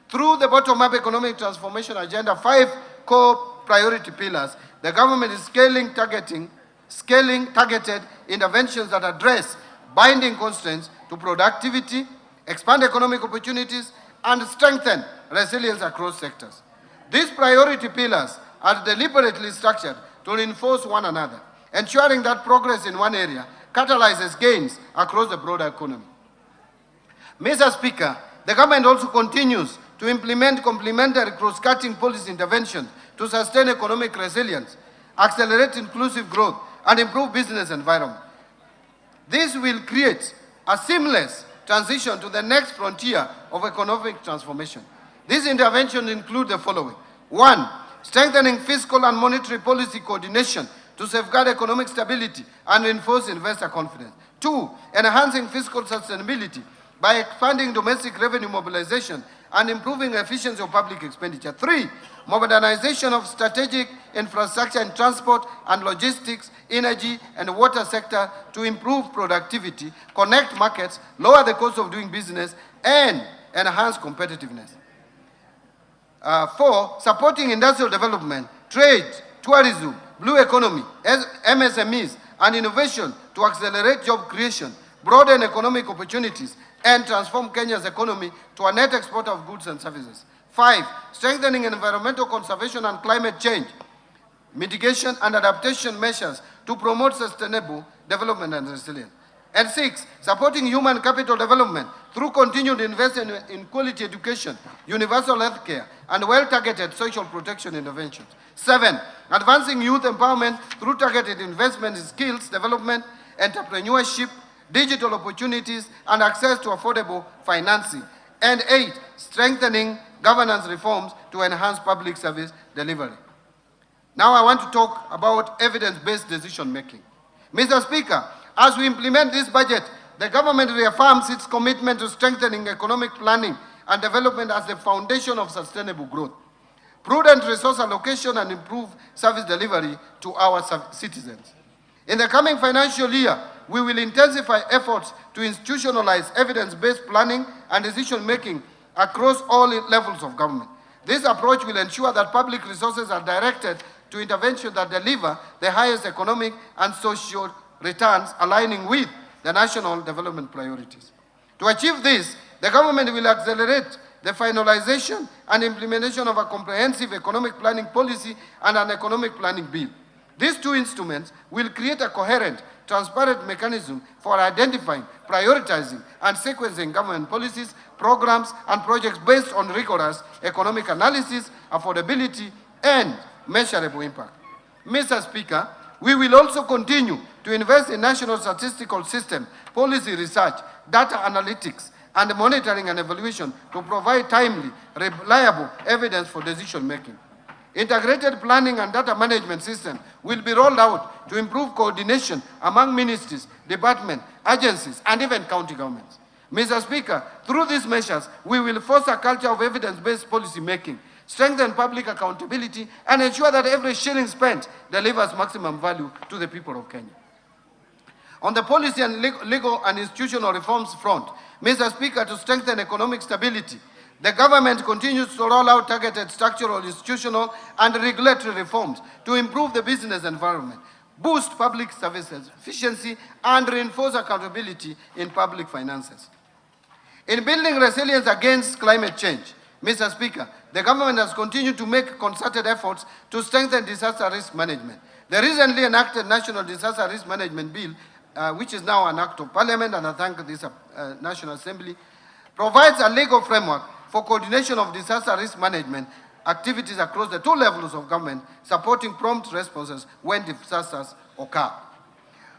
Through the bottom-up economic transformation agenda, 5 core priority pillars, the government is scaling targeted interventions that address binding constraints to productivity, expand economic opportunities, and strengthen resilience across sectors. These priority pillars are deliberately structured to reinforce one another, ensuring that progress in one area catalyzes gains across the broader economy. Mr. Speaker, the government also continues to implement complementary cross-cutting policy interventions to sustain economic resilience, accelerate inclusive growth, and improve business environment. This will create a seamless transition to the next frontier of economic transformation. These interventions include the following. 1, strengthening fiscal and monetary policy coordination to safeguard economic stability and reinforce investor confidence. 2, enhancing fiscal sustainability by expanding domestic revenue mobilization and improving efficiency of public expenditure. 3, modernization of strategic infrastructure in transport and logistics, energy, and water sector to improve productivity, connect markets, lower the cost of doing business, and enhance competitiveness. 4, supporting industrial development, trade, tourism, blue economy, MSMEs, and innovation to accelerate job creation, broaden economic opportunities, and transform Kenya's economy to a net exporter of goods and services. 5, strengthening environmental conservation and climate change, mitigation and adaptation measures to promote sustainable development and resilience. And 6, supporting human capital development through continued investment in quality education, universal health care, and well-targeted social protection interventions. 7, advancing youth empowerment through targeted investment in skills development, entrepreneurship, digital opportunities, and access to affordable financing. And 8, strengthening governance reforms to enhance public service delivery. Now I want to talk about evidence-based decision-making. Mr. Speaker, as we implement this budget, the government reaffirms its commitment to strengthening economic planning and development as the foundation of sustainable growth, prudent resource allocation, and improved service delivery to our citizens. In the coming financial year, we will intensify efforts to institutionalize evidence-based planning and decision-making across all levels of government. This approach will ensure that public resources are directed to interventions that deliver the highest economic and social returns, aligning with the national development priorities. To achieve this, the government will accelerate the finalization and implementation of a comprehensive economic planning policy and an economic planning bill. These 2 instruments will create a coherent, transparent mechanism for identifying, prioritizing, and sequencing government policies, programs, and projects based on rigorous economic analysis, affordability, and measurable impact. Mr. Speaker, we will also continue to invest in national statistical system, policy research, data analytics, and monitoring and evaluation to provide timely, reliable evidence for decision-making. Integrated planning and data management system will be rolled out to improve coordination among ministries, departments, agencies, and even county governments. Mr. Speaker, through these measures, we will foster a culture of evidence-based policy making, strengthen public accountability, and ensure that every shilling spent delivers maximum value to the people of Kenya. On the policy and legal and institutional reforms front, Mr. Speaker, to strengthen economic stability, the government continues to roll out targeted structural, institutional, and regulatory reforms to improve the business environment, boost public services efficiency, and reinforce accountability in public finances. In building resilience against climate change, Mr. Speaker, the government has continued to make concerted efforts to strengthen disaster risk management. The recently enacted National Disaster Risk Management Bill, which is now an act of parliament, and I thank this National Assembly, provides a legal framework for coordination of disaster risk management activities across the 2 levels of government, supporting prompt responses when disasters occur.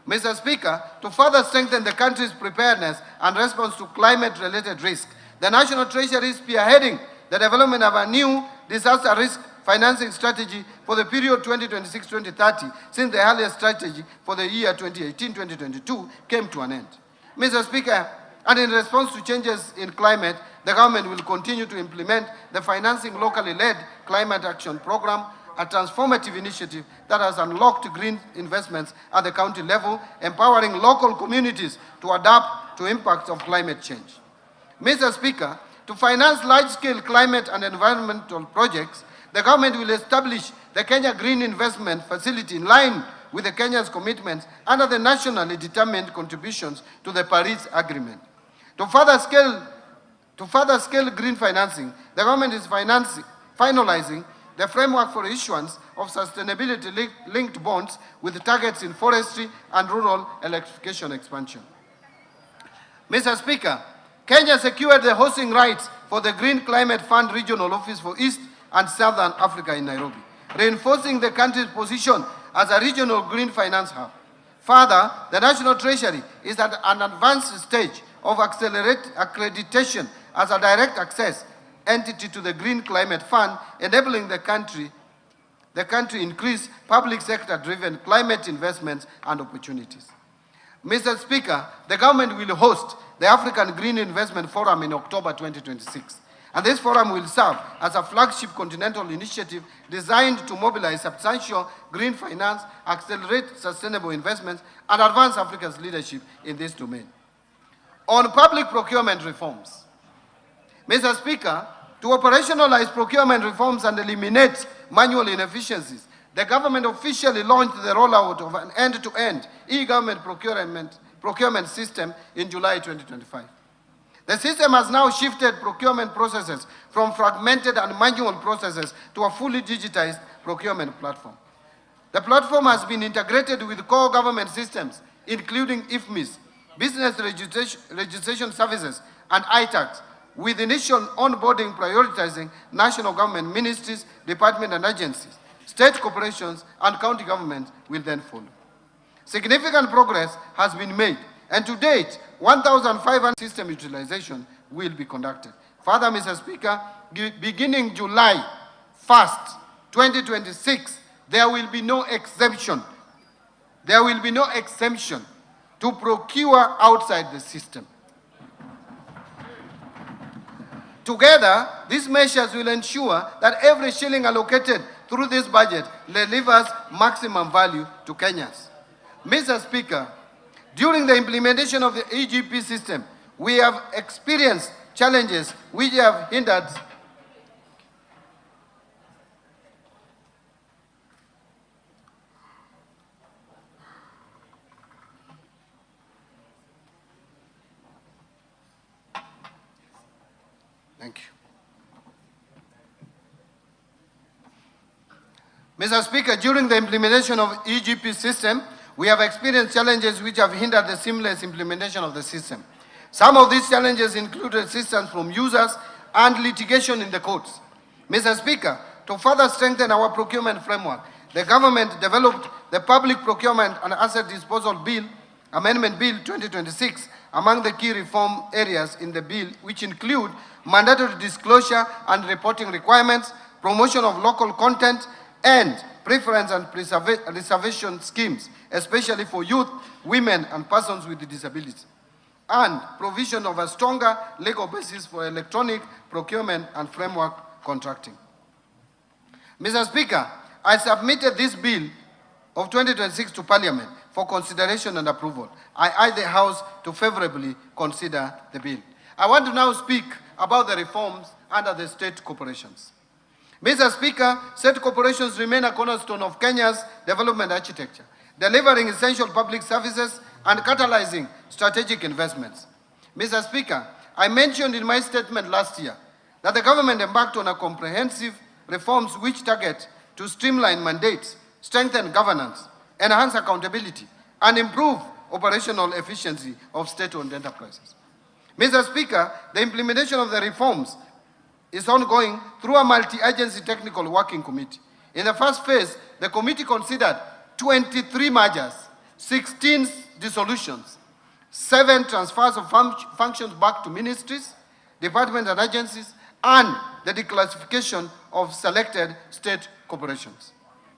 Mr. Speaker, to further strengthen the country's preparedness and response to climate-related risk, the National Treasury is spearheading the development of a new disaster risk financing strategy for the period 2026-2030, since the earlier strategy for the year 2018-2022 came to an end. Mr. Speaker, and in response to changes in climate, the government will continue to implement the Financing Locally Led Climate Action Program, a transformative initiative that has unlocked green investments at the county level, empowering local communities to adapt to impacts of climate change. Mr. Speaker, to finance large-scale climate and environmental projects, the government will establish the Kenya Green Investment Facility in line with the Kenya's commitments under the nationally determined contributions to the Paris Agreement. To further scale green financing, the government is finalizing the framework for issuance of sustainability-linked bonds with targets in forestry and rural electrification expansion. Mr. Speaker, Kenya secured the hosting rights for the Green Climate Fund Regional Office for East and Southern Africa in Nairobi, reinforcing the country's position as a regional green finance hub. Further, the National Treasury is at an advanced stage of accreditation as a direct access entity to the Green Climate Fund, enabling the country increase public sector-driven climate investments and opportunities. Mr. Speaker, the government will host the African Green Investment Forum in October 2026. And this forum will serve as a flagship continental initiative designed to mobilize substantial green finance, accelerate sustainable investments, and advance Africa's leadership in this domain. On public procurement reforms, Mr. Speaker, to operationalize procurement reforms and eliminate manual inefficiencies, the government officially launched the rollout of an end-to-end e-government procurement system in July 2025. The system has now shifted procurement processes from fragmented and manual processes to a fully digitized procurement platform. The platform has been integrated with core government systems, including IFMIS, Business Registration Services, and ITAX, with initial onboarding prioritizing national government ministries, departments and agencies. State corporations and county governments will then follow. Significant progress has been made, and to date, 1,500 system utilization will be conducted. Further, Mr. Speaker, beginning July 1st, 2026, there will be no exemption. There will be no exemption to procure outside the system. Together, these measures will ensure that every shilling allocated through this budget delivers maximum value to Kenyans. Mr. Speaker, during the implementation of the EGP system, we have experienced challenges which have hindered Thank you. Mr. Speaker, during the implementation of EGP system, we have experienced challenges which have hindered the seamless implementation of the system. Some of these challenges include resistance from users and litigation in the courts. Mr. Speaker, to further strengthen our procurement framework, the government developed the Public Procurement and Asset Disposal Bill, Amendment Bill 2026, among the key reform areas in the bill, which include mandatory disclosure and reporting requirements, promotion of local content, and preference and reservation schemes, especially for youth, women, and persons with disabilities, and provision of a stronger legal basis for electronic procurement and framework contracting. Mr. Speaker, I submitted this bill of 2026 to Parliament for consideration and approval. I urge the House to favorably consider the bill. I want to now speak about the reforms under the state corporations. Mr. Speaker, state corporations remain a cornerstone of Kenya's development architecture, delivering essential public services and catalyzing strategic investments. Mr. Speaker, I mentioned in my statement last year that the government embarked on a comprehensive reforms which target to streamline mandates, strengthen governance, enhance accountability, and improve operational efficiency of state-owned enterprises. Mr. Speaker, the implementation of the reforms is ongoing through a multi-agency technical working committee. In the first phase, the committee considered 23 mergers, 16 dissolutions, 7 transfers of functions back to ministries, departments and agencies, and the declassification of selected state corporations.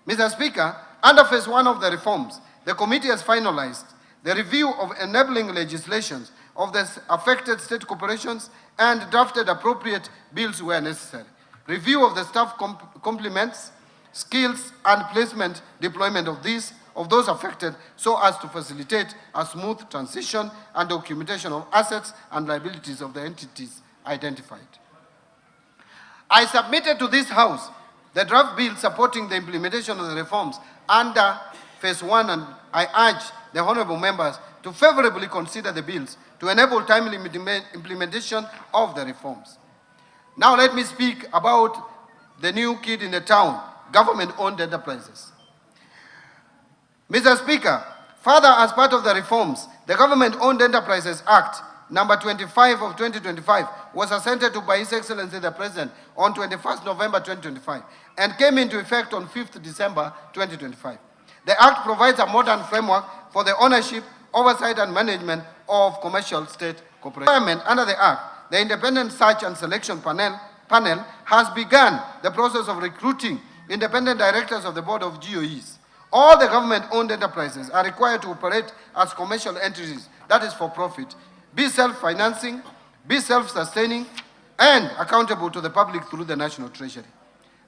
Mr. Speaker, under phase 1 of the reforms, the committee has finalized the review of enabling legislations of the affected state corporations and drafted appropriate bills where necessary. Review of the staff complements, skills and placement deployment of those affected so as to facilitate a smooth transition and documentation of assets and liabilities of the entities identified. I submitted to this House the draft bill supporting the implementation of the reforms under phase 1, and I urge the honorable members to favorably consider the bills to enable timely implementation of the reforms. Now let me speak about the new kid in the town, government-owned enterprises. Mr. Speaker, further, as part of the reforms, the Government-Owned Enterprises Act number 25 of 2025 was assented to by His Excellency the President on 21st November 2025 and came into effect on 5th December 2025. The Act provides a modern framework for the ownership, oversight and management of commercial state corporations. Under the Act, the Independent Search and Selection Panel has begun the process of recruiting independent directors of the Board of GOEs. All the government-owned enterprises are required to operate as commercial entities, that is for profit, be self-financing, be self-sustaining, and accountable to the public through the National Treasury.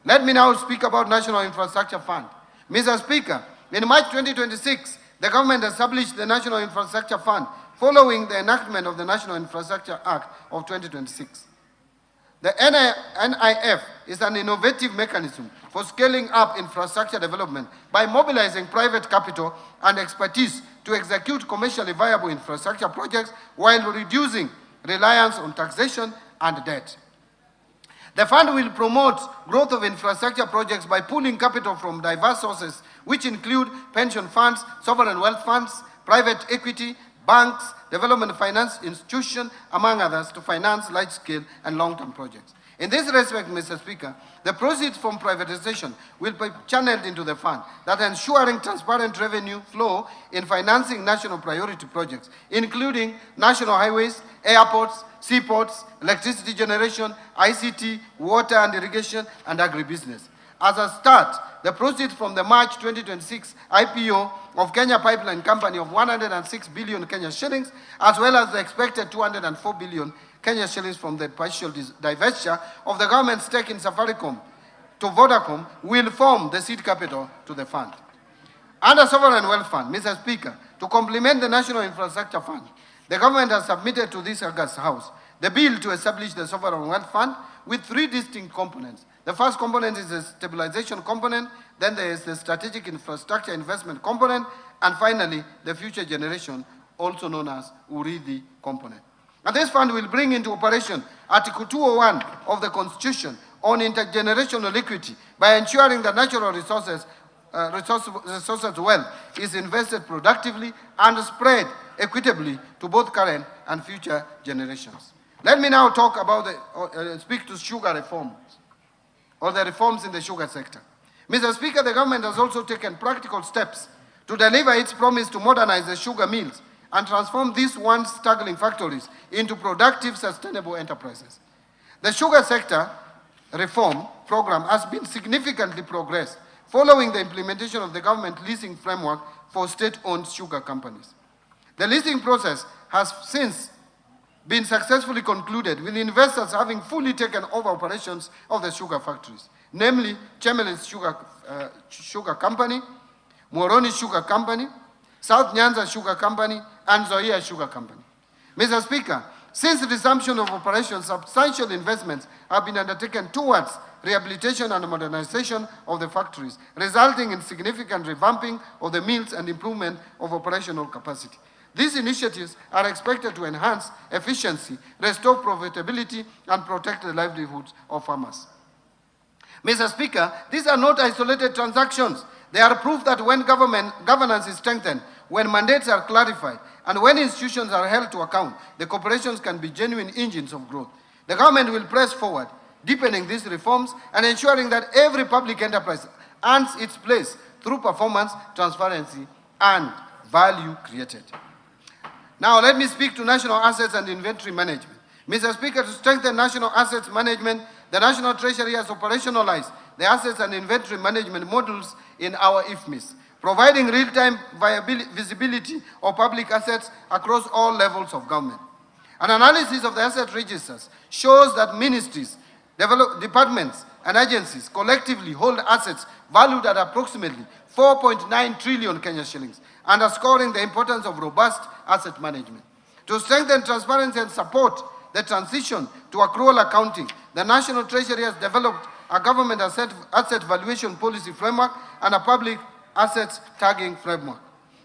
Let me now speak about National Infrastructure Fund. Mr. Speaker, in March 2026, the government established the National Infrastructure Fund following the enactment of the National Infrastructure Act of 2026. The NIF is an innovative mechanism for scaling up infrastructure development by mobilizing private capital and expertise to execute commercially viable infrastructure projects while reducing reliance on taxation and debt. The fund will promote growth of infrastructure projects by pooling capital from diverse sources, which include pension funds, sovereign wealth funds, private equity, banks, development finance institutions, among others, to finance large-scale and long-term projects. In this respect, Mr. Speaker, the proceeds from privatization will be channeled into the fund, that ensuring transparent revenue flow in financing national priority projects, including national highways, airports, seaports, electricity generation, ICT, water and irrigation, and agribusiness. As a start, the proceeds from the March 2026 IPO of Kenya Pipeline Company of 106 billion Kenya shillings, as well as the expected 204 billion Kenya shillings from the partial divestiture of the government's stake in Safaricom to Vodacom, will form the seed capital to the fund. Under Sovereign Wealth Fund, Mr. Speaker, to complement the National Infrastructure Fund, the government has submitted to this August House the bill to establish the Sovereign Wealth Fund with 3 distinct components. The first component is the stabilization component, then there is the strategic infrastructure investment component, and finally, the future generation, also known as URIDI component. And this fund will bring into operation Article 201 of the Constitution on intergenerational equity by ensuring that natural resources wealth is invested productively and spread equitably to both current and future generations. Let me now talk about speak to sugar reforms, or the reforms in the sugar sector. Mr. Speaker, the government has also taken practical steps to deliver its promise to modernize the sugar mills and transform these once struggling factories into productive, sustainable enterprises. The sugar sector reform program has been significantly progressed following the implementation of the government leasing framework for state-owned sugar companies. The leasing process has since been successfully concluded, with investors having fully taken over operations of the sugar factories, namely Chemelis Sugar Company, Moroni Sugar Company, South Nyanza Sugar Company, and Zoia Sugar Company. Mr. Speaker, since the resumption of operations, substantial investments have been undertaken towards rehabilitation and modernization of the factories, resulting in significant revamping of the mills and improvement of operational capacity. These initiatives are expected to enhance efficiency, restore profitability, and protect the livelihoods of farmers. Mr. Speaker, these are not isolated transactions. They are proof that when governance is strengthened, when mandates are clarified, and when institutions are held to account, the corporations can be genuine engines of growth. The government will press forward, deepening these reforms and ensuring that every public enterprise earns its place through performance, transparency, and value created. Now let me speak to national assets and inventory management. Mr. Speaker, to strengthen national assets management, the National Treasury has operationalized the assets and inventory management modules in our IFMIS, providing real-time visibility of public assets across all levels of government. An analysis of the asset registers shows that ministries, departments, and agencies collectively hold assets valued at approximately 4.9 trillion Kenya shillings, underscoring the importance of robust asset management. To strengthen transparency and support the transition to accrual accounting, the National Treasury has developed a government asset valuation policy framework and a public assets tagging framework.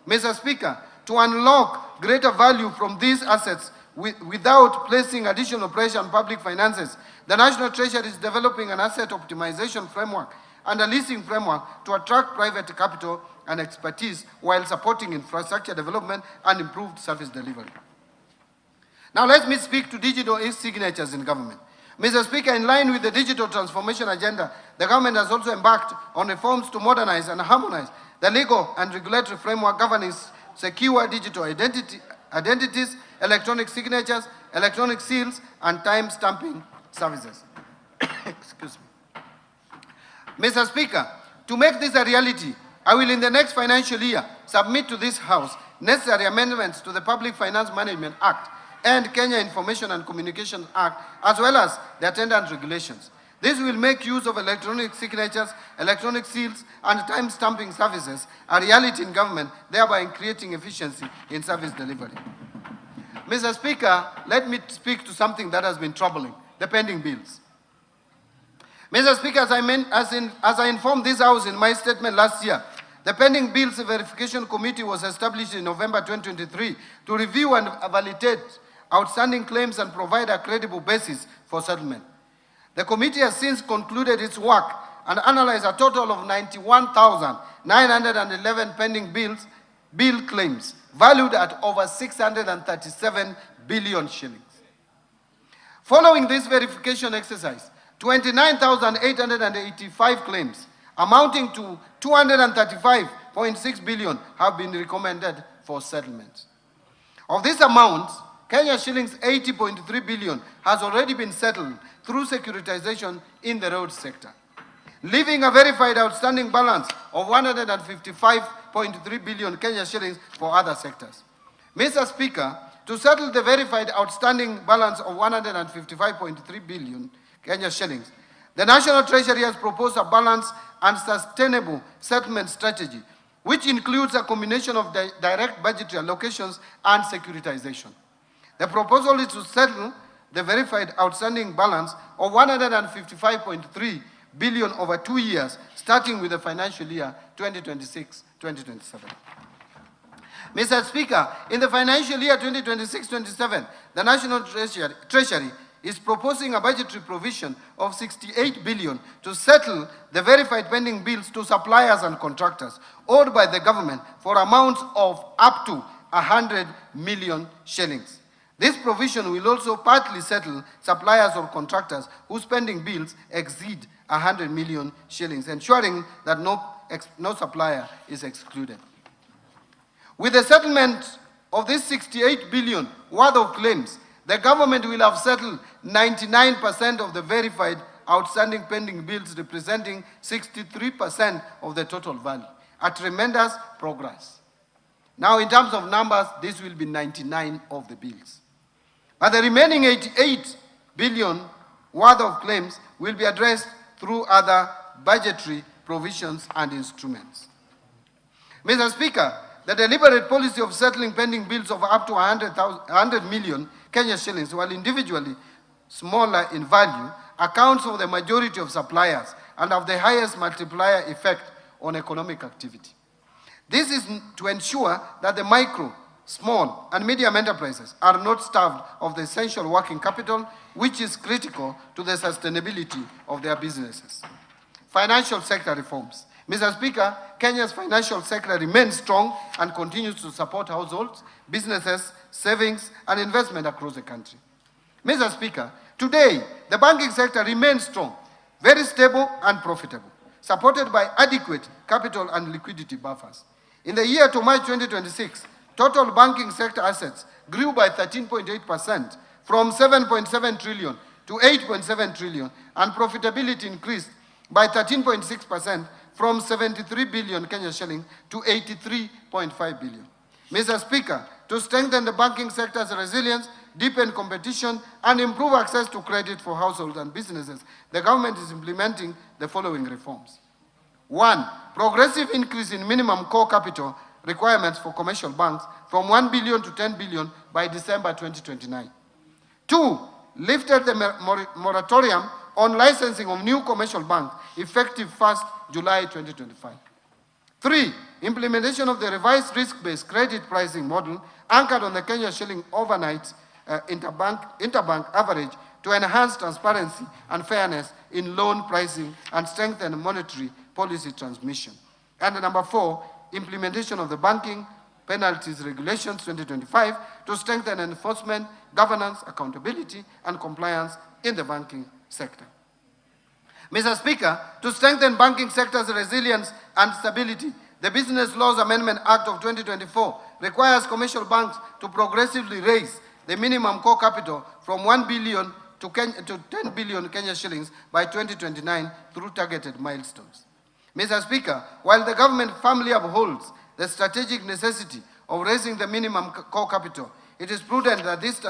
Mr. Speaker, to unlock greater value from these assets without placing additional pressure on public finances, the National Treasury is developing an asset optimization framework and a leasing framework to attract private capital and expertise while supporting infrastructure development and improved service delivery. Now let me speak to digital e-signatures in government. Mr. Speaker, in line with the digital transformation agenda, the government has also embarked on reforms to modernize and harmonize the legal and regulatory framework governing secure digital identities, electronic signatures, electronic seals, and time-stamping services. Excuse me. Mr. Speaker, to make this a reality, I will in the next financial year submit to this House necessary amendments to the Public Finance Management Act and Kenya Information and Communications Act, as well as the attendant regulations. This will make use of electronic signatures, electronic seals, and time-stamping services a reality in government, thereby creating efficiency in service delivery. Mr. Speaker, let me speak to something that has been troubling, the pending bills. Mr. Speaker, as I informed this House in my statement last year, the pending bills verification committee was established in November 2023 to review and validate outstanding claims and provide a credible basis for settlement. The committee has since concluded its work and analyzed a total of 91,911 pending bill claims, valued at over 637 billion shillings. Following this verification exercise, 29,885 claims, amounting to 235.6 billion, have been recommended for settlement. Of this amount, Kenya shillings 80.3 billion has already been settled through securitization in the road sector, leaving a verified outstanding balance of 155.3 billion Kenya shillings for other sectors. Mr. Speaker, to settle the verified outstanding balance of 155.3 billion Kenya shillings, the National Treasury has proposed a balanced and sustainable settlement strategy, which includes a combination of direct budgetary allocations and securitization. The proposal is to settle the verified outstanding balance of 155.3 billion over 2 years, starting with the financial year 2026-2027. Mr. Speaker, in the financial year 2026-27, the National Treasury is proposing a budgetary provision of 68 billion to settle the verified pending bills to suppliers and contractors owed by the government for amounts of up to 100 million shillings. This provision will also partly settle suppliers or contractors whose pending bills exceed 100 million shillings, ensuring that no supplier is excluded. With the settlement of this 68 billion worth of claims, the government will have settled 99% of the verified outstanding pending bills, representing 63% of the total value, a tremendous progress. Now, in terms of numbers, this will be 99 of the bills. But the remaining 88 billion worth of claims will be addressed through other budgetary provisions and instruments. Mr. Speaker, the deliberate policy of settling pending bills of up to 100 million Kenya shillings, while individually smaller in value, accounts for the majority of suppliers and have the highest multiplier effect on economic activity. This is to ensure that the micro, small, and medium enterprises are not starved of the essential working capital, which is critical to the sustainability of their businesses. Financial sector reforms. Mr. Speaker, Kenya's financial sector remains strong and continues to support households, businesses, savings, and investment across the country. Mr. Speaker, today, the banking sector remains strong, very stable and profitable, supported by adequate capital and liquidity buffers. In the year to March 2026, total banking sector assets grew by 13.8% from 7.7 trillion to 8.7 trillion, and profitability increased by 13.6% from 73 billion Kenya shilling to 83.5 billion. Mr. Speaker, to strengthen the banking sector's resilience, deepen competition, and improve access to credit for households and businesses, the government is implementing the following reforms. 1. Progressive increase in minimum core capital requirements for commercial banks from 1 billion to 10 billion by December 2029. 2. Lifted the moratorium on licensing of new commercial banks effective 1st July 2025. 3. Implementation of the revised risk-based credit pricing model anchored on the Kenya shilling overnight interbank average to enhance transparency and fairness in loan pricing and strengthen monetary policy transmission. And number 4, implementation of the banking penalties regulations 2025 to strengthen enforcement, governance, accountability, and compliance in the banking sector. Mr. Speaker, to strengthen banking sector's resilience and stability, the Business Laws Amendment Act of 2024 requires commercial banks to progressively raise the minimum core capital from 1 billion to 10 billion Kenya shillings by 2029 through targeted milestones. Mr. Speaker, while the government firmly upholds the strategic necessity of raising the minimum core capital, it is prudent that this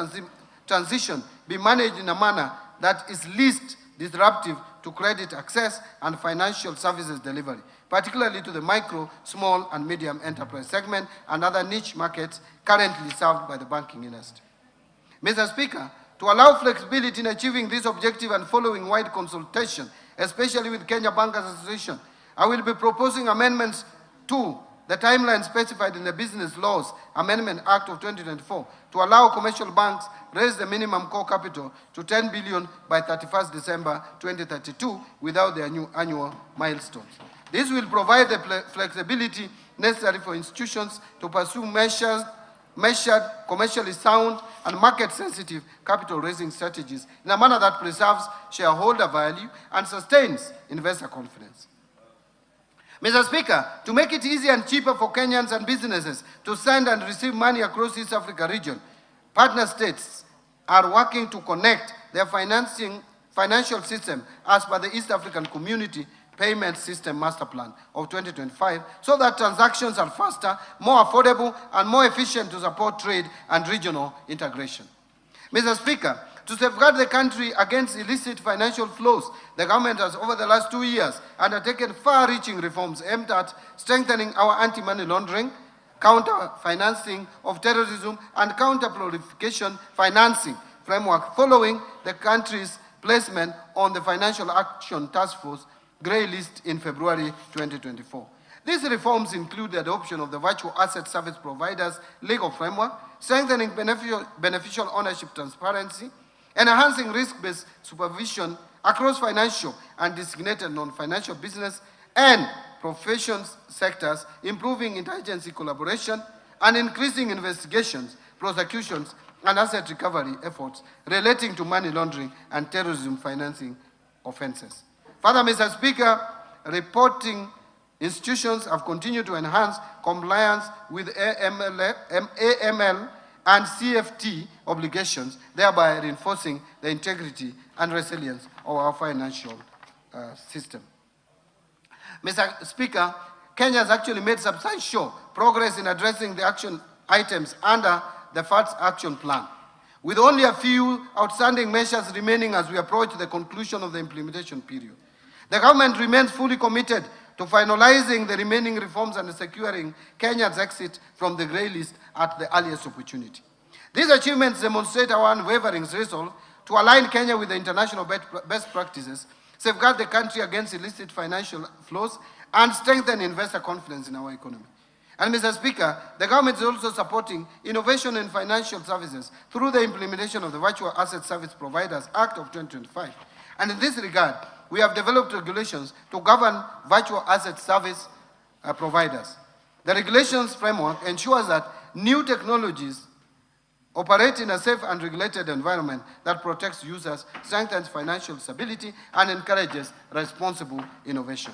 transition be managed in a manner that is least disruptive to credit access and financial services delivery, particularly to the micro, small, and medium enterprise segment and other niche markets currently served by the banking industry. Mr. Speaker, to allow flexibility in achieving this objective and following wide consultation, especially with Kenya Bankers Association, I will be proposing amendments to the timeline specified in the Business Laws Amendment Act of 2024 to allow commercial banks raise the minimum core capital to 10 billion by 31st December 2032 without their new annual milestones. This will provide the flexibility necessary for institutions to pursue measured, commercially sound, and market-sensitive capital-raising strategies in a manner that preserves shareholder value and sustains investor confidence. Mr. Speaker, to make it easier and cheaper for Kenyans and businesses to send and receive money across the East Africa region, partner states are working to connect their financial system as per the East African Community Payment System Master Plan of 2025 so that transactions are faster, more affordable, and more efficient to support trade and regional integration. Mr. Speaker, to safeguard the country against illicit financial flows, the government has, over the last 2 years, undertaken far-reaching reforms aimed at strengthening our anti-money laundering, counter-financing of terrorism, and counter-proliferation financing framework following the country's placement on the Financial Action Task Force Grey List in February 2024. These reforms include the adoption of the Virtual Asset Service Providers legal framework, strengthening beneficial ownership transparency, enhancing risk-based supervision across financial and designated non-financial business and professions sectors, improving interagency collaboration, and increasing investigations, prosecutions, and asset recovery efforts relating to money laundering and terrorism financing offenses. Further, Mr. Speaker, reporting institutions have continued to enhance compliance with AML and CFT obligations, thereby reinforcing the integrity and resilience of our financial system. Mr. Speaker, Kenya has actually made substantial progress in addressing the action items under the FATS Action Plan, with only a few outstanding measures remaining as we approach the conclusion of the implementation period. The government remains fully committed to finalizing the remaining reforms and securing Kenya's exit from the grey list at the earliest opportunity. These achievements demonstrate our unwavering resolve to align Kenya with the international best practices, safeguard the country against illicit financial flows, and strengthen investor confidence in our economy. And Mr. Speaker, the government is also supporting innovation in financial services through the implementation of the Virtual Asset Service Providers Act of 2025. And in this regard, we have developed regulations to govern virtual asset service providers. The regulations framework ensures that new technologies operate in a safe and regulated environment that protects users, strengthens financial stability, and encourages responsible innovation.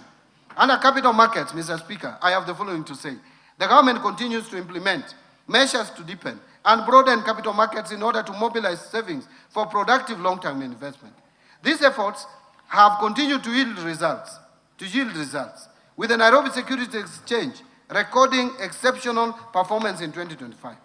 Under capital markets, Mr. Speaker, I have the following to say. The government continues to implement measures to deepen and broaden capital markets in order to mobilize savings for productive long-term investment. These efforts have continued to yield results, with the Nairobi Securities Exchange recording exceptional performance in 2025.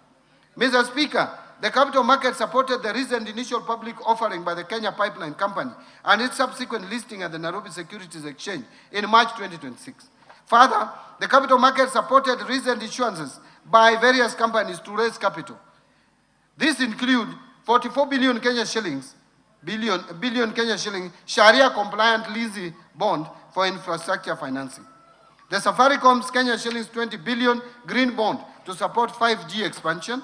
Mr. Speaker, the capital market supported the recent initial public offering by the Kenya Pipeline Company and its subsequent listing at the Nairobi Securities Exchange in March 2026. Further, the capital market supported recent issuances by various companies to raise capital. These include 44 billion Kenya shillings, Sharia-compliant leasing bond for infrastructure financing. The Safaricom's Kenya shillings 20 billion green bond to support 5G expansion.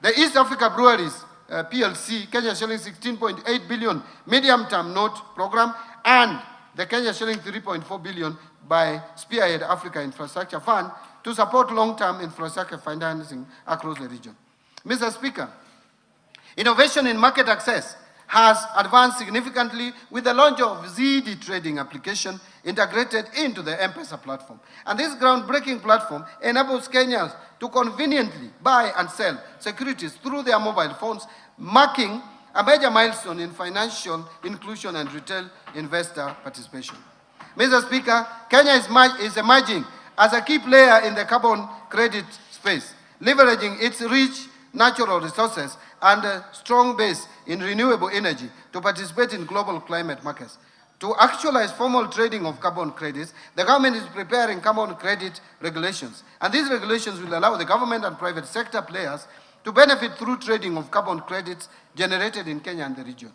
The East Africa Breweries PLC Kenya shillings 16.8 billion medium-term note program, and the Kenya shillings 3.4 billion by Spearhead Africa Infrastructure Fund to support long-term infrastructure financing across the region. Mr. Speaker, innovation in market access has advanced significantly with the launch of ZD trading application integrated into the M-Pesa platform. And this groundbreaking platform enables Kenyans to conveniently buy and sell securities through their mobile phones, marking a major milestone in financial inclusion and retail investor participation. Mr. Speaker, Kenya is emerging as a key player in the carbon credit space, leveraging its rich natural resources and a strong base in renewable energy to participate in global climate markets. To actualize formal trading of carbon credits, the government is preparing carbon credit regulations, and these regulations will allow the government and private sector players to benefit through trading of carbon credits generated in Kenya and the region.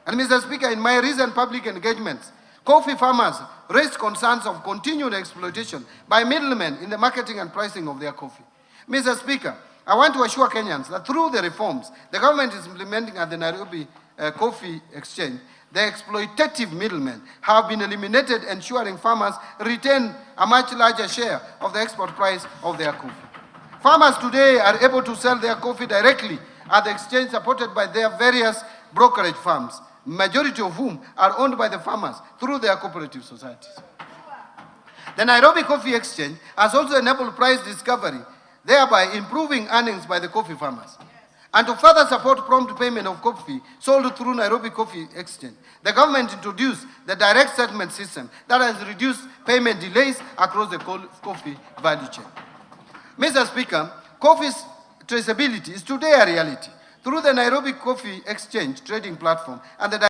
And Mr. Speaker, in my recent public engagements, coffee farmers raised concerns of continued exploitation by middlemen in the marketing and pricing of their coffee. Mr. Speaker, I want to assure Kenyans that through the reforms the government is implementing at the Nairobi Coffee Exchange, the exploitative middlemen have been eliminated, ensuring farmers retain a much larger share of the export price of their coffee. Farmers today are able to sell their coffee directly at the exchange, supported by their various brokerage firms, majority of whom are owned by the farmers through their cooperative societies. The Nairobi Coffee Exchange has also enabled price discovery, thereby improving earnings by the coffee farmers. And to further support prompt payment of coffee sold through Nairobi Coffee Exchange, the government introduced the direct settlement system that has reduced payment delays across the coffee value chain. Mr. Speaker, coffee's traceability is today a reality through the Nairobi Coffee Exchange trading platform and the